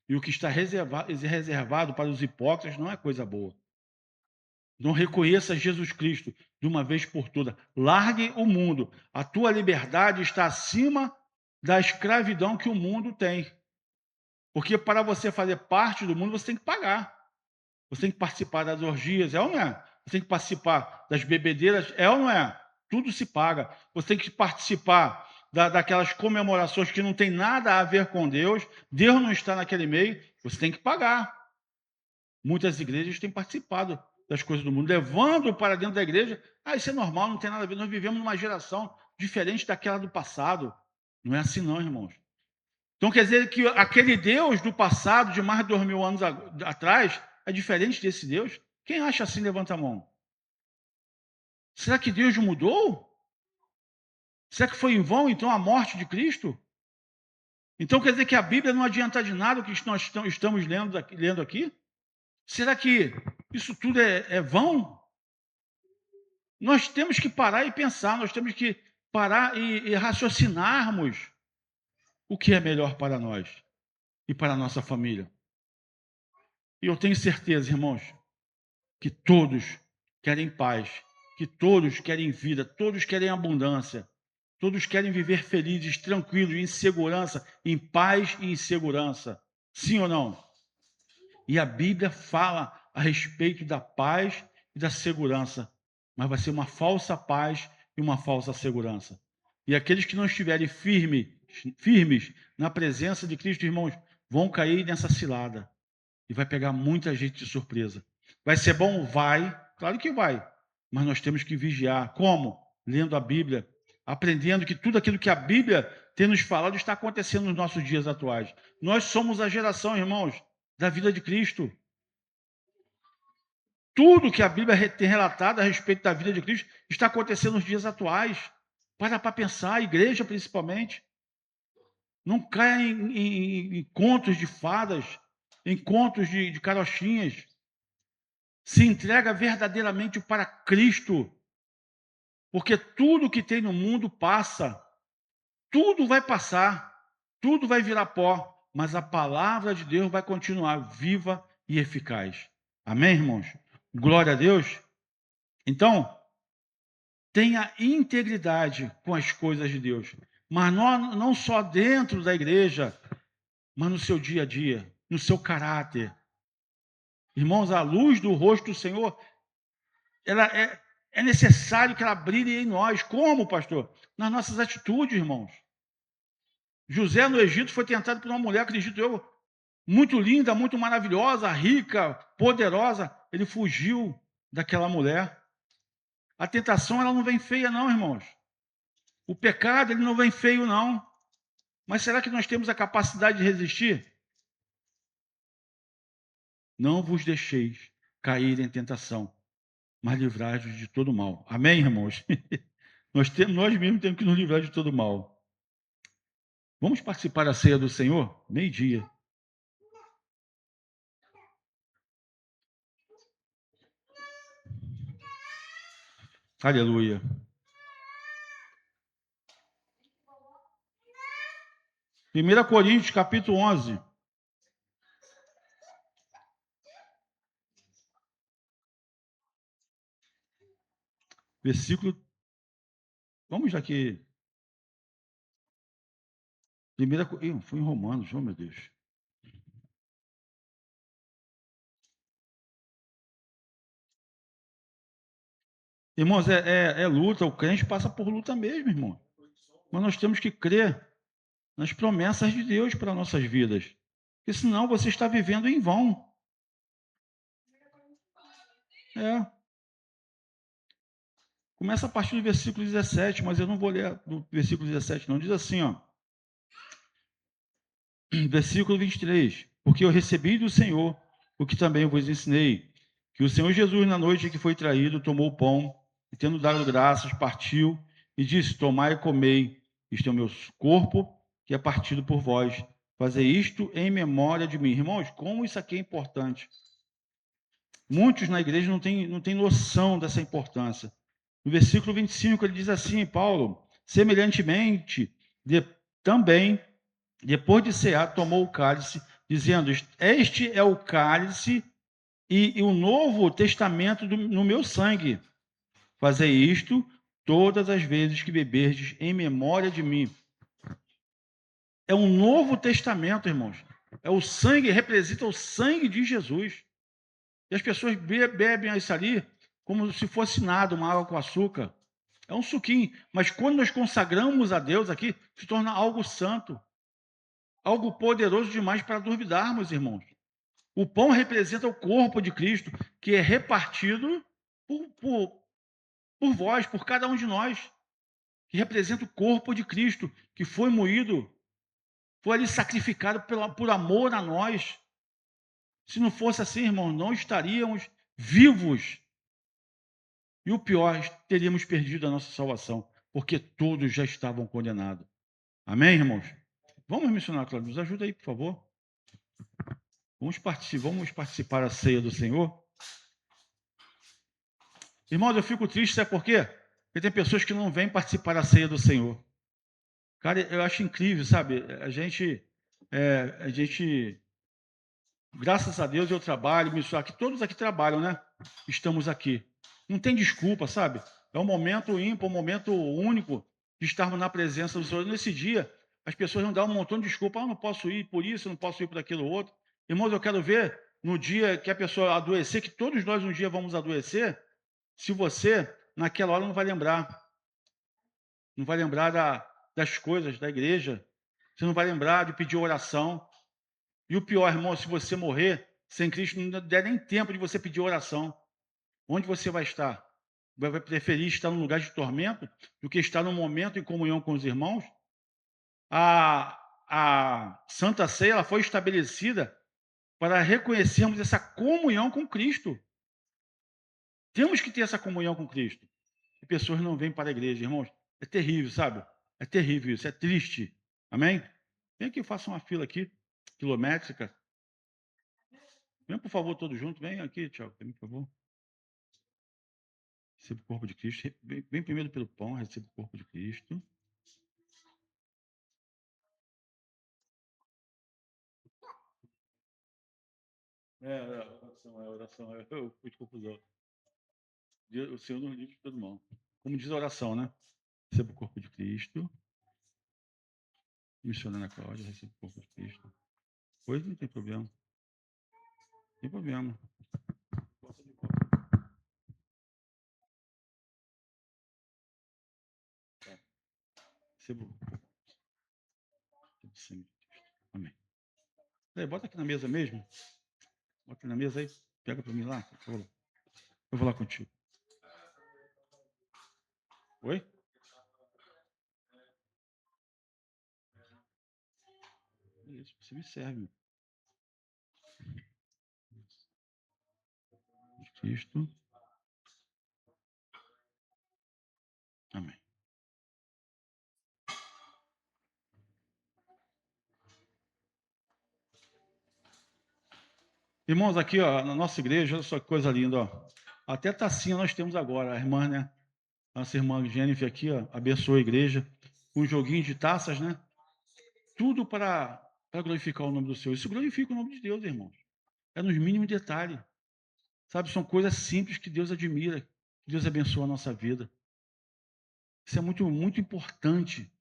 E o que está reservado para os hipócritas não é coisa boa. Não reconheça Jesus Cristo de uma vez por todas. Largue o mundo. A tua liberdade está acima da escravidão que o mundo tem. Porque para você fazer parte do mundo, você tem que pagar. Você tem que participar das orgias, é ou não é? Você tem que participar das bebedeiras, é ou não é? Tudo se paga. Você tem que participar daquelas comemorações que não tem nada a ver com Deus. Deus não está naquele meio. Você tem que pagar. Muitas igrejas têm participado das coisas do mundo, levando para dentro da igreja. Isso é normal, não tem nada a ver. Nós vivemos numa geração diferente daquela do passado. Não é assim não, irmãos. Então quer dizer que aquele Deus do passado, de mais de 2000 anos atrás, é diferente desse Deus? Quem acha assim, levanta a mão. Será que Deus mudou? Será que foi em vão, então, a morte de Cristo? Então quer dizer que a Bíblia não adianta de nada o que nós estamos lendo aqui? Será que isso tudo é vão? Nós temos que parar e pensar, nós temos que parar e raciocinarmos o que é melhor para nós e para a nossa família. E eu tenho certeza, irmãos, que todos querem paz, que todos querem vida, todos querem abundância, todos querem viver felizes, tranquilos, em segurança, em paz e em segurança. Sim ou não? E a Bíblia fala a respeito da paz e da segurança, mas vai ser uma falsa paz e uma falsa segurança. E aqueles que não estiverem firmes na presença de Cristo, irmãos, vão cair nessa cilada. E vai pegar muita gente de surpresa. Vai ser bom? Vai. Claro que vai. Mas nós temos que vigiar. Como? Lendo a Bíblia, aprendendo que tudo aquilo que a Bíblia tem nos falado está acontecendo nos nossos dias atuais. Nós somos a geração, irmãos, da vida de Cristo. Tudo que a Bíblia tem relatado a respeito da vida de Cristo está acontecendo nos dias atuais. Para pensar, a igreja principalmente. Não caia em contos de fadas, em contos de carochinhas. Se entrega verdadeiramente para Cristo. Porque tudo que tem no mundo passa. Tudo vai passar. Tudo vai virar pó. Mas a palavra de Deus vai continuar viva e eficaz. Amém, irmãos? Glória a Deus. Então, tenha integridade com as coisas de Deus. Mas não só dentro da igreja, mas no seu dia a dia, no seu caráter. Irmãos, a luz do rosto do Senhor, ela é necessário que ela brilhe em nós. Como, pastor? Nas nossas atitudes, irmãos. José no Egito foi tentado por uma mulher, acredito eu, muito linda, muito maravilhosa, rica, poderosa. Ele fugiu daquela mulher. A tentação, ela não vem feia, não, irmãos. O pecado, ele não vem feio, não. Mas será que nós temos a capacidade de resistir? Não vos deixeis cair em tentação, mas livrai-vos de todo mal. Amém, irmãos? Nós mesmos temos que nos livrar de todo mal. Vamos participar da ceia do Senhor? Meio-dia. Aleluia. Primeira Coríntios, capítulo 11. Versículo. Vamos aqui. Foi em Romanos, oh meu Deus. Irmãos, é luta, o crente passa por luta mesmo, irmão. Mas nós temos que crer nas promessas de Deus para nossas vidas. Porque senão você está vivendo em vão. É. Começa a partir do versículo 17, mas eu não vou ler do versículo 17, não. Diz assim, ó. Versículo 23. Porque eu recebi do Senhor o que também vos ensinei, que o Senhor Jesus, na noite em que foi traído, tomou o pão, e tendo dado graças, partiu, e disse, tomai e comei, isto é o meu corpo, que é partido por vós. Fazer isto em memória de mim. Irmãos, como isso aqui é importante. Muitos na igreja não têm noção dessa importância. No versículo 25, ele diz assim, Paulo, semelhantemente, também, depois de cear, tomou o cálice, dizendo, este é o cálice e o novo testamento no meu sangue. Fazei isto todas as vezes que beberdes em memória de mim. É um novo testamento, irmãos. É o sangue, representa o sangue de Jesus. E as pessoas bebem isso ali como se fosse nada, uma água com açúcar. É um suquinho. Mas quando nós consagramos a Deus aqui, se torna algo santo. Algo poderoso demais para duvidarmos, irmãos. O pão representa o corpo de Cristo, que é repartido por vós, por cada um de nós. Que representa o corpo de Cristo, que foi moído, foi ali sacrificado por amor a nós. Se não fosse assim, irmão, não estaríamos vivos. E o pior, teríamos perdido a nossa salvação, porque todos já estavam condenados. Amém, irmãos? Vamos mencionar, Cláudio, nos ajuda aí, por favor. Vamos participar da ceia do Senhor. Irmãos, eu fico triste, sabe por quê? Porque tem pessoas que não vêm participar da ceia do Senhor. Cara, eu acho incrível, sabe? A gente, graças a Deus, eu trabalho, mensuar, que todos aqui trabalham, né? Estamos aqui. Não tem desculpa, sabe? É um momento ímpar, um momento único de estarmos na presença do Senhor. Nesse dia, as pessoas não dão um montão de desculpa. Ah, não posso ir por isso, não posso ir por aquilo outro. Irmãos, eu quero ver no dia que a pessoa adoecer, que todos nós um dia vamos adoecer, se você, naquela hora, não vai lembrar das coisas da igreja, você não vai lembrar de pedir oração. E o pior, irmão, se você morrer sem Cristo, não der nem tempo de você pedir oração. Onde você vai estar? Vai preferir estar num lugar de tormento do que estar num momento em comunhão com os irmãos? A Santa Ceia ela foi estabelecida para reconhecermos essa comunhão com Cristo. Temos que ter essa comunhão com Cristo. E pessoas não vêm para a igreja, irmãos. É terrível, sabe? É terrível isso, é triste. Amém? Vem aqui, faça uma fila aqui, quilométrica. Vem, por favor, todos juntos. Vem aqui, Tiago, por favor. Receba o corpo de Cristo. Vem primeiro pelo pão, receba o corpo de Cristo. Oração. Eu fiz confusão. O Senhor nos livre de todo mal. Como diz a oração, né? Receba o corpo de Cristo. Missionária Cláudia, receba o corpo de Cristo. Pois não tem problema. Não tem problema. Receba o corpo de Cristo. Amém. Bota aqui na mesa mesmo. Bota aqui na mesa aí. Pega para mim lá, por favor. Eu vou lá contigo. Oi? Isso, você me serve. Cristo. Amém. Irmãos, aqui, ó, na nossa igreja, olha só que coisa linda, ó. Até tacinha nós temos agora, a irmã, né? Nossa irmã Jennifer aqui, ó, abençoa a igreja. Um joguinho de taças, né? Tudo para glorificar o nome do Senhor. Isso glorifica o nome de Deus, irmãos. É nos mínimos detalhes. Sabe, são coisas simples que Deus admira, que Deus abençoa a nossa vida. Isso é muito, muito importante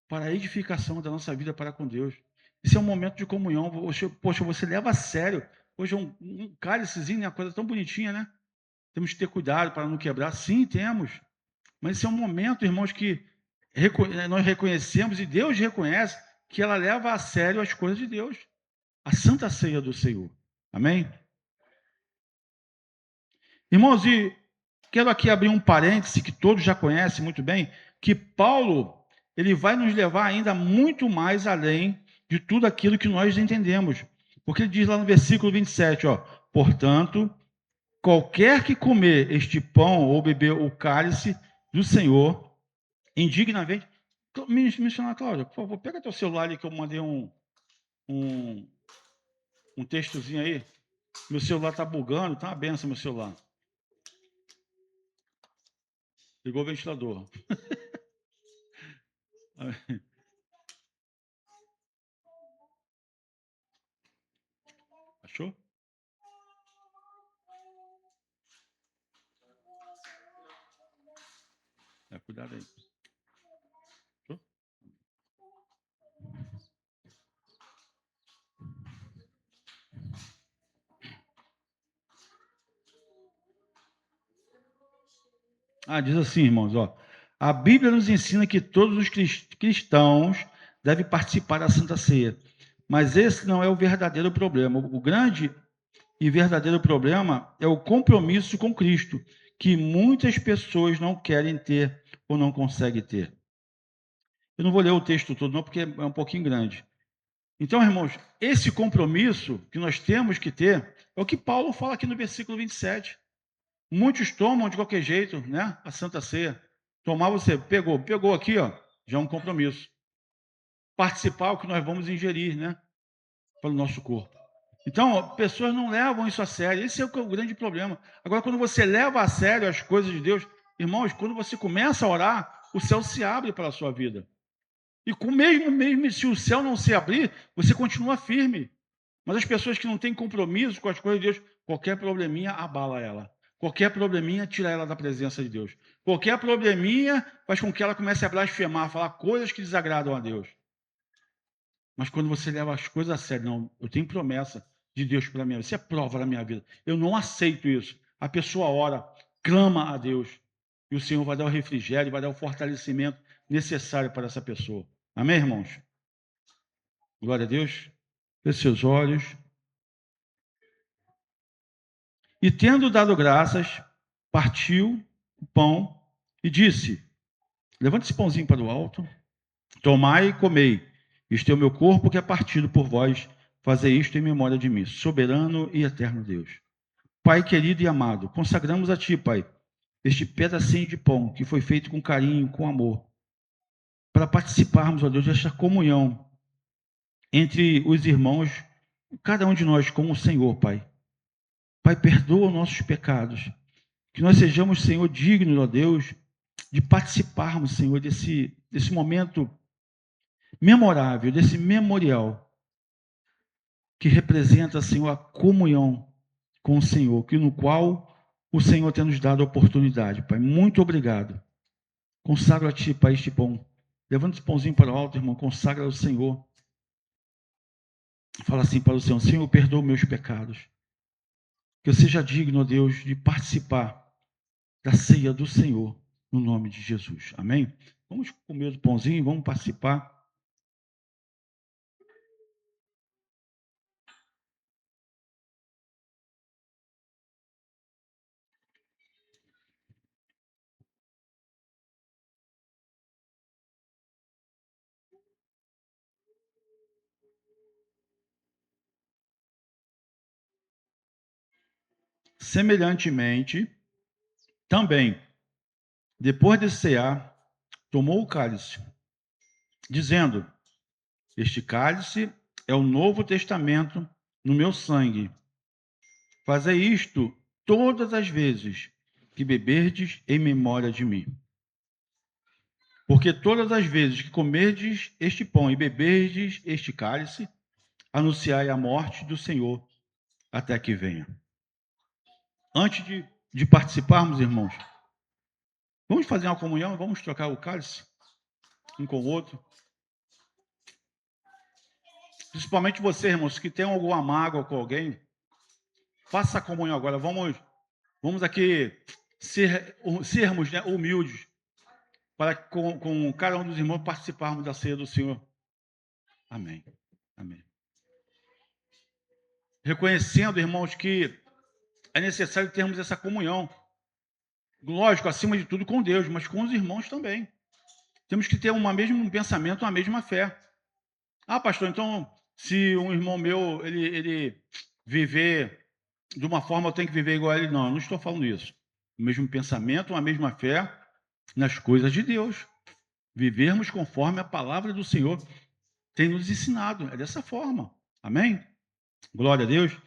para a edificação da nossa vida para com Deus. Isso é um momento de comunhão. Poxa, você leva a sério. Hoje é um cálicezinho, né? Uma coisa tão bonitinha, né? Temos que ter cuidado para não quebrar. Sim, temos. Mas esse é um momento, irmãos, que nós reconhecemos e Deus reconhece que ela leva a sério as coisas de Deus. A Santa Ceia do Senhor. Amém? Irmãos, e quero aqui abrir um parêntese que todos já conhecem muito bem, que Paulo, ele vai nos levar ainda muito mais além de tudo aquilo que nós entendemos. Porque ele diz lá no versículo 27, ó, portanto, qualquer que comer este pão ou beber o cálice do Senhor, indignamente. Missionária Cláudia, por favor, pega teu celular ali que eu mandei um, um textozinho aí. Meu celular tá bugando, tá uma benção meu celular. Ligou o ventilador. Achou? Cuidado aí. Achou? Diz assim, irmãos, ó. A Bíblia nos ensina que todos os cristãos devem participar da Santa Ceia. Mas esse não é o verdadeiro problema. O grande e verdadeiro problema é o compromisso com Cristo, que muitas pessoas não querem ter ou não conseguem ter. Eu não vou ler o texto todo, não, porque é um pouquinho grande. Então, irmãos, esse compromisso que nós temos que ter é o que Paulo fala aqui no versículo 27. Muitos tomam de qualquer jeito, né? A Santa Ceia. Tomar você pegou aqui, ó, já é um compromisso. Participar é o que nós vamos ingerir, né? Pelo nosso corpo. Então, pessoas não levam isso a sério. Esse é o grande problema. Agora, quando você leva a sério as coisas de Deus, irmãos, quando você começa a orar, o céu se abre para a sua vida. E mesmo se o céu não se abrir, você continua firme. Mas as pessoas que não têm compromisso com as coisas de Deus, qualquer probleminha abala ela. Qualquer probleminha tira ela da presença de Deus. Qualquer probleminha faz com que ela comece a blasfemar, a falar coisas que desagradam a Deus. Mas quando você leva as coisas a sério, não, eu tenho promessa de Deus para mim, isso é prova da minha vida. Eu não aceito isso. A pessoa ora, clama a Deus, e o Senhor vai dar o refrigério, vai dar o fortalecimento necessário para essa pessoa. Amém, irmãos? Glória a Deus. Feche seus olhos. E tendo dado graças, partiu o pão e disse: levante esse pãozinho para o alto, tomai e comei. Isto é o meu corpo que é partido por vós. Fazei isto em memória de mim, soberano e eterno Deus. Pai querido e amado, consagramos a Ti, Pai, este pedacinho de pão que foi feito com carinho, com amor, para participarmos, ó Deus, desta comunhão entre os irmãos, cada um de nós com o Senhor, Pai. Pai, perdoa os nossos pecados. Que nós sejamos, Senhor, dignos, ó Deus, de participarmos, Senhor, desse momento memorável, desse memorial, que representa, Senhor, a comunhão com o Senhor, que no qual o Senhor tem nos dado a oportunidade, Pai. Muito obrigado. Consagro a Ti, Pai, este pão. Levanta esse pãozinho para o alto, irmão, consagra ao Senhor. Fala assim para o Senhor: Senhor, perdoa meus pecados. Que eu seja digno, ó Deus, de participar da ceia do Senhor, no nome de Jesus. Amém? Vamos comer o pãozinho, vamos participar. Semelhantemente, também, depois de cear, tomou o cálice, dizendo: este cálice é o Novo Testamento no meu sangue. Fazei isto todas as vezes que beberdes em memória de mim. Porque todas as vezes que comerdes este pão e beberdes este cálice, anunciai a morte do Senhor até que venha. Antes de participarmos, irmãos, vamos fazer uma comunhão, vamos trocar o cálice um com o outro. Principalmente você, irmãos, que tem alguma mágoa com alguém, faça a comunhão agora. Vamos aqui sermos, né, humildes, para com cada um dos irmãos participarmos da ceia do Senhor. Amém. Amém. Reconhecendo, irmãos, que é necessário termos essa comunhão. Lógico, acima de tudo com Deus, mas com os irmãos também. Temos que ter um mesmo pensamento, uma mesma fé. Ah, pastor, então, se um irmão meu, ele viver de uma forma, eu tenho que viver igual a ele. Não, eu não estou falando isso. O mesmo pensamento, a mesma fé nas coisas de Deus. Vivermos conforme a palavra do Senhor tem nos ensinado. É dessa forma. Amém? Glória a Deus.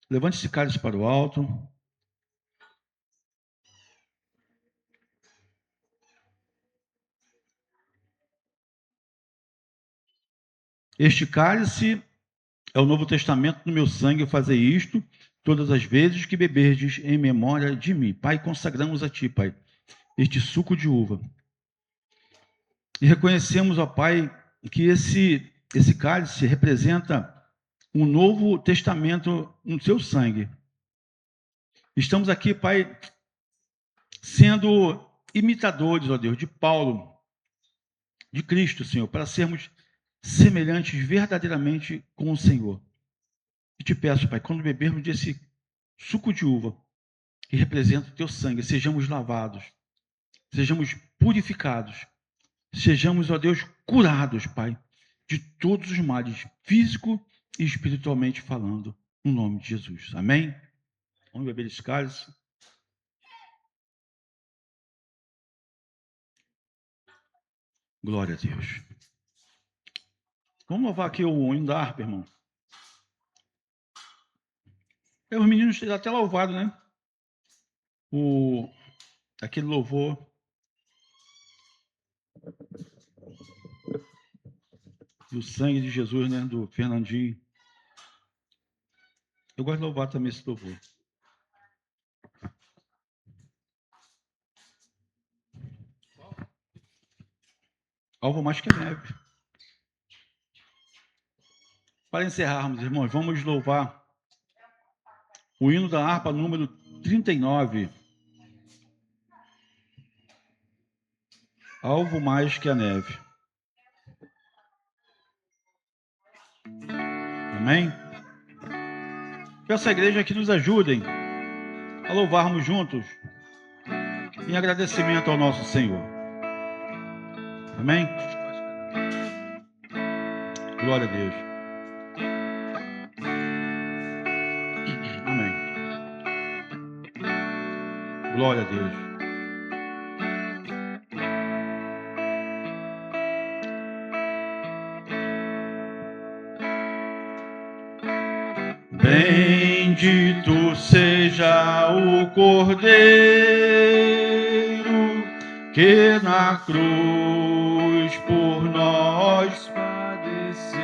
Levante esse cálice para o alto. Este cálice é o Novo Testamento no meu sangue. Fazei isto todas as vezes que beberdes em memória de mim. Pai, consagramos a Ti, Pai, este suco de uva. E reconhecemos, ó Pai, que esse cálice representa um Novo Testamento no Seu sangue. Estamos aqui, Pai, sendo imitadores, ó Deus, de Paulo, de Cristo, Senhor, para sermos semelhantes verdadeiramente com o Senhor. E te peço, Pai, quando bebermos desse suco de uva, que representa o Teu sangue, sejamos lavados, sejamos purificados, sejamos, ó Deus, curados, Pai, de todos os males, físico e espiritualmente falando, no nome de Jesus. Amém? Vamos beber esse cálice. Glória a Deus. Vamos louvar aqui o hino da harpa, irmão. Os meninos têm até louvado, né? Aquele louvor. Do sangue de Jesus, né? Do Fernandinho. Eu gosto de louvar também esse louvor. Alvo mais que neve. Para encerrarmos, irmãos, vamos louvar o hino da harpa número 39. Alvo mais que a neve. Amém? Peço à igreja que nos ajudem a louvarmos juntos em agradecimento ao nosso Senhor. Amém? Glória a Deus. Amém. Glória a Deus. Bendito seja o Cordeiro que na cruz por nós padeceu.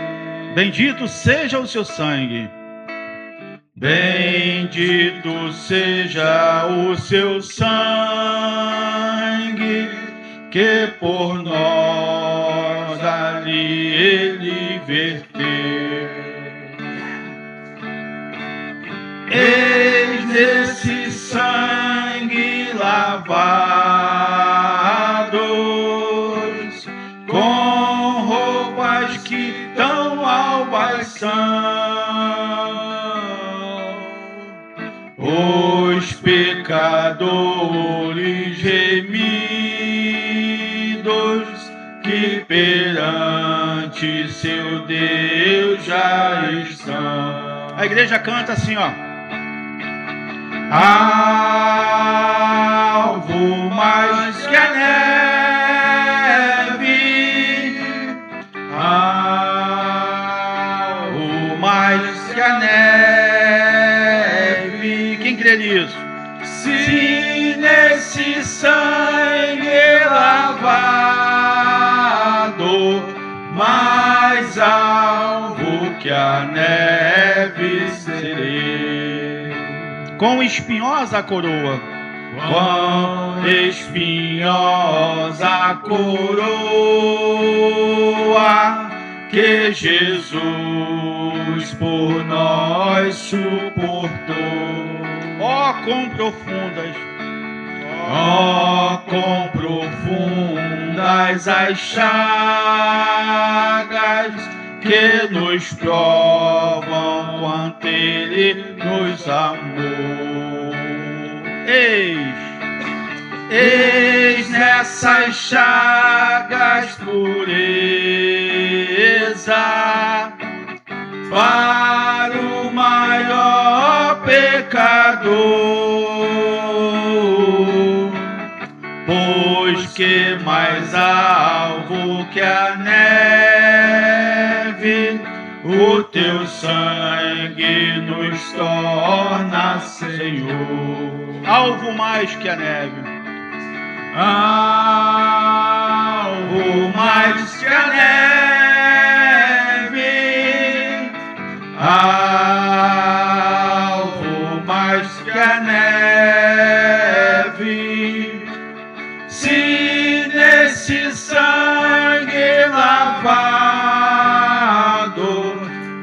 Bendito seja o seu sangue. Bendito seja o seu sangue que por nós ali ele verteu. Eis nesse sangue lavados, com roupas que tão albas são, os pecadores remidos, que perante seu Deus já estão. A igreja canta assim, ó. alvo mais que a neve, alvo mais que a neve. Quem crê nisso? Se nesse sangue lavado, mais alvo que a neve serei. Quão espinhosa a coroa, quão espinhosa a coroa que Jesus por nós suportou. Ó, quão profundas, ó, quão profundas as chagas que nos provam quanto Ele nos amou. Eis nessas chagas pureza para o maior pecador, pois que mais alvo que a neve, o teu sangue nos torna, Senhor. Alvo mais que a neve, alvo mais que a neve, alvo mais que a neve. Se nesse sangue lavado,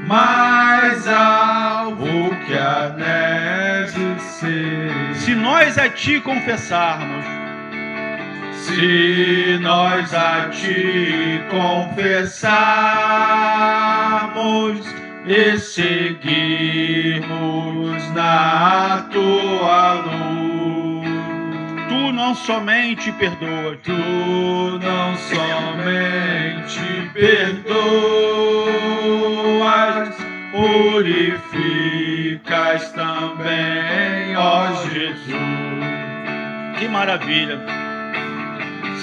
mais alvo que a neve ser. Se nós a ti confessarmos, se nós a ti confessarmos e seguirmos na tua luz, tu não somente perdoas, tu não somente perdoas, purificas também, ó Jesus. Que maravilha!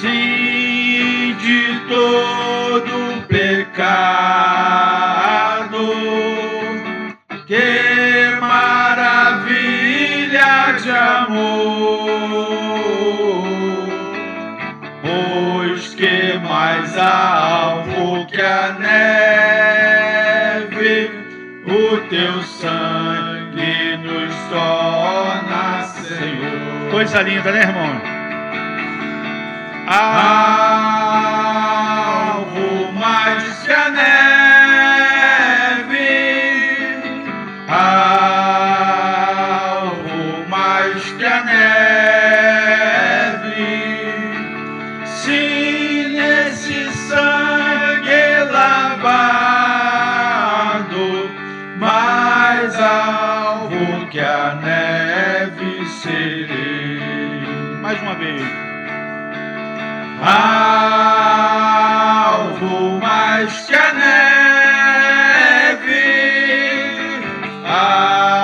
Sim, de todo pecado, que maravilha de amor, pois que mais alvo que a neve, o teu sangue nos torna, Senhor. Coisa linda, né, irmão? Alvo mais que a neve, alvo mais que a neve. Se nesse sangue lavado, mais alvo que a neve serei. Mais uma vez. Alvo mais que a neve, alvo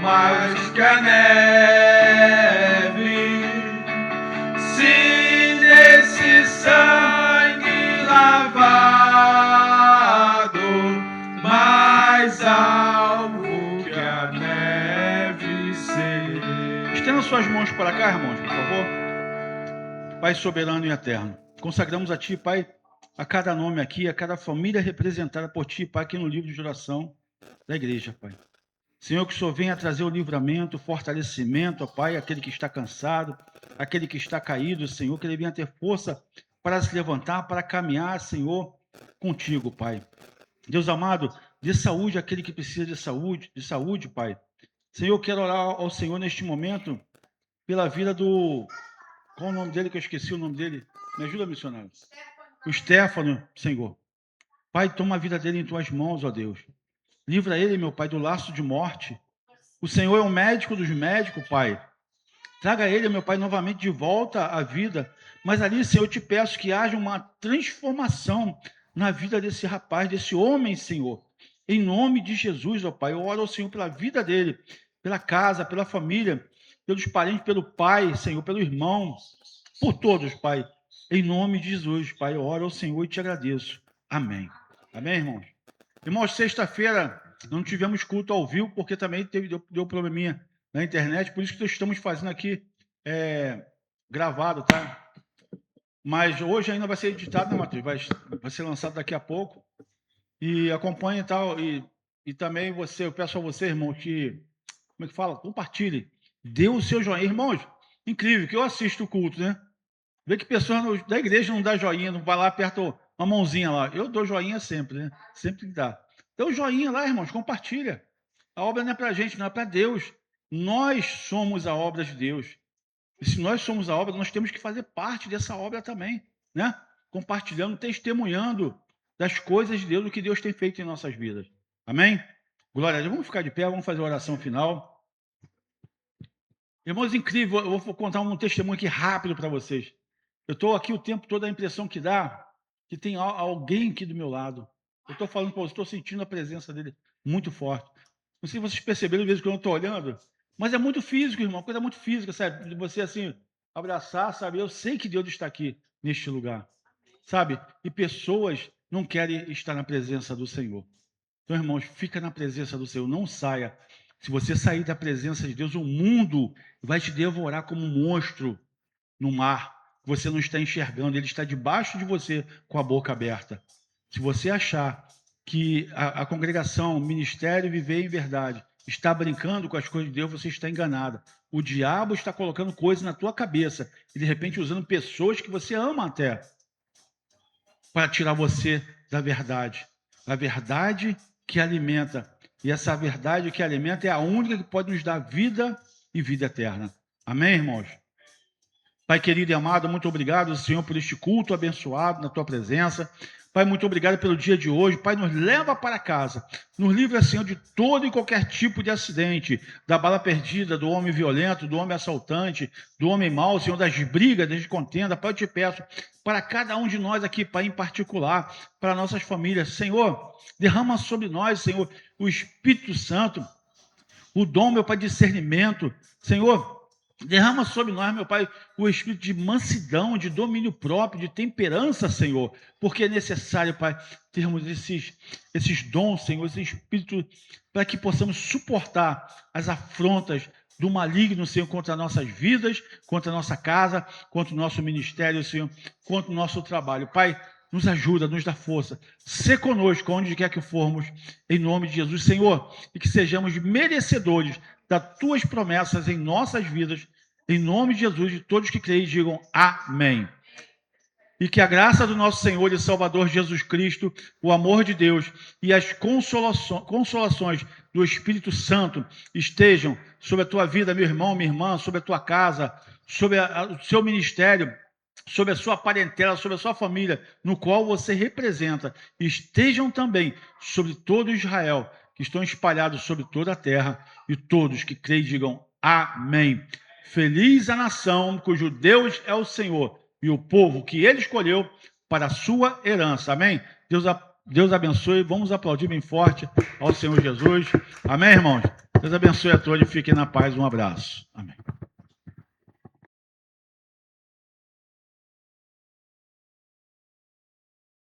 mais que a neve. Se nesse sangue lavado, mais alvo que a neve serei. Estenda suas mãos para cá, irmãos, por favor. Pai soberano e eterno, consagramos a Ti, Pai, a cada nome aqui, a cada família representada por Ti, Pai, aqui no livro de oração da igreja, Pai. Senhor, que o Senhor venha trazer o livramento, o fortalecimento, ó Pai, aquele que está cansado, aquele que está caído, Senhor, que ele venha ter força para se levantar, para caminhar, Senhor, contigo, Pai. Deus amado, dê saúde àquele que precisa de saúde, Pai. Senhor, eu quero orar ao Senhor neste momento pela vida do... Qual o nome dele que eu esqueci o nome dele? Me ajuda, missionário. O Stefano, Senhor. Pai, toma a vida dele em tuas mãos, ó Deus. Livra ele, meu Pai, do laço de morte. O Senhor é o médico dos médicos, Pai. Traga ele, meu Pai, novamente de volta à vida. Mas ali, Senhor, eu te peço que haja uma transformação na vida desse rapaz, desse homem, Senhor. Em nome de Jesus, ó Pai, eu oro ao Senhor pela vida dele. pela casa, pela família, pelos parentes, pelo pai, Senhor, pelo irmão, por todos, Pai. Em nome de Jesus, Pai, eu oro ao Senhor e te agradeço. Amém. Amém, irmãos? Irmãos, sexta-feira não tivemos culto ao vivo, porque também deu probleminha na internet, por isso que estamos fazendo aqui gravado, tá? Mas hoje ainda vai ser editado, né, Matheus? Vai ser lançado daqui a pouco. E acompanhe e tal. E também eu peço a você, irmão, que, como é que fala? Compartilhe. Dê o seu joinha. Irmãos, incrível, que eu assisto o culto, né? Vê que pessoas da igreja não dá joinha, não vai lá, aperta uma mãozinha lá. Eu dou joinha sempre, né? Sempre que dá. Dê o joinha lá, irmãos, compartilha. A obra não é pra gente, não é para Deus. Nós somos a obra de Deus. E se nós somos a obra, nós temos que fazer parte dessa obra também, né? Compartilhando, testemunhando das coisas de Deus, do que Deus tem feito em nossas vidas. Amém? Glória a Deus. Vamos ficar de pé, vamos fazer a oração final. Irmãos, incrível, eu vou contar um testemunho aqui rápido para vocês. Eu estou aqui o tempo todo, a impressão que dá que tem alguém aqui do meu lado. Eu estou falando para vocês, estou sentindo a presença dele muito forte. Não sei se vocês perceberam, às vezes, que eu não estou olhando, mas é muito físico, irmão, coisa muito física, sabe? De você, assim, abraçar, sabe? Eu sei que Deus está aqui, neste lugar, sabe? E pessoas não querem estar na presença do Senhor. Então, irmãos, fica na presença do Senhor, não saia. Se você sair da presença de Deus, o mundo vai te devorar como um monstro no mar. Você não está enxergando, ele está debaixo de você com a boca aberta. Se você achar que a congregação, o ministério Viver em Verdade está brincando com as coisas de Deus, você está enganada. O diabo está colocando coisas na tua cabeça e, de repente, usando pessoas que você ama até para tirar você da verdade. A verdade que alimenta. E essa verdade que alimenta é a única que pode nos dar vida e vida eterna. Amém, irmãos? Pai querido e amado, muito obrigado, Senhor, por este culto abençoado na tua presença. Pai, muito obrigado pelo dia de hoje. Pai, nos leva para casa. Nos livra, Senhor, de todo e qualquer tipo de acidente, da bala perdida, do homem violento, do homem assaltante, do homem mau, Senhor, das brigas, das contendas. Pai, eu te peço, para cada um de nós aqui, Pai, em particular, para nossas famílias. Senhor, derrama sobre nós, Senhor, o Espírito Santo, o dom, meu Pai, de discernimento. Senhor, derrama sobre nós, meu Pai, o espírito de mansidão, de domínio próprio, de temperança, Senhor, porque é necessário, Pai, termos esses dons, Senhor, esse espírito, para que possamos suportar as afrontas do maligno, Senhor, contra nossas vidas, contra a nossa casa, contra o nosso ministério, Senhor, contra o nosso trabalho. Pai, nos ajuda, nos dá força. Sê conosco, onde quer que formos, em nome de Jesus, Senhor, e que sejamos merecedores das tuas promessas em nossas vidas, em nome de Jesus, de todos que creem, digam amém. E que a graça do nosso Senhor e Salvador Jesus Cristo, o amor de Deus e as consolações do Espírito Santo estejam sobre a tua vida, meu irmão, minha irmã, sobre a tua casa, sobre o seu ministério, sobre a sua parentela, sobre a sua família, no qual você representa, estejam também sobre todo Israel, que estão espalhados sobre toda a terra, e todos que creem digam amém. Feliz a nação cujo Deus é o Senhor, e o povo que ele escolheu para a sua herança. Amém? Deus abençoe. Vamos aplaudir bem forte ao Senhor Jesus. Amém, irmãos? Deus abençoe a todos e fiquem na paz. Um abraço. Amém.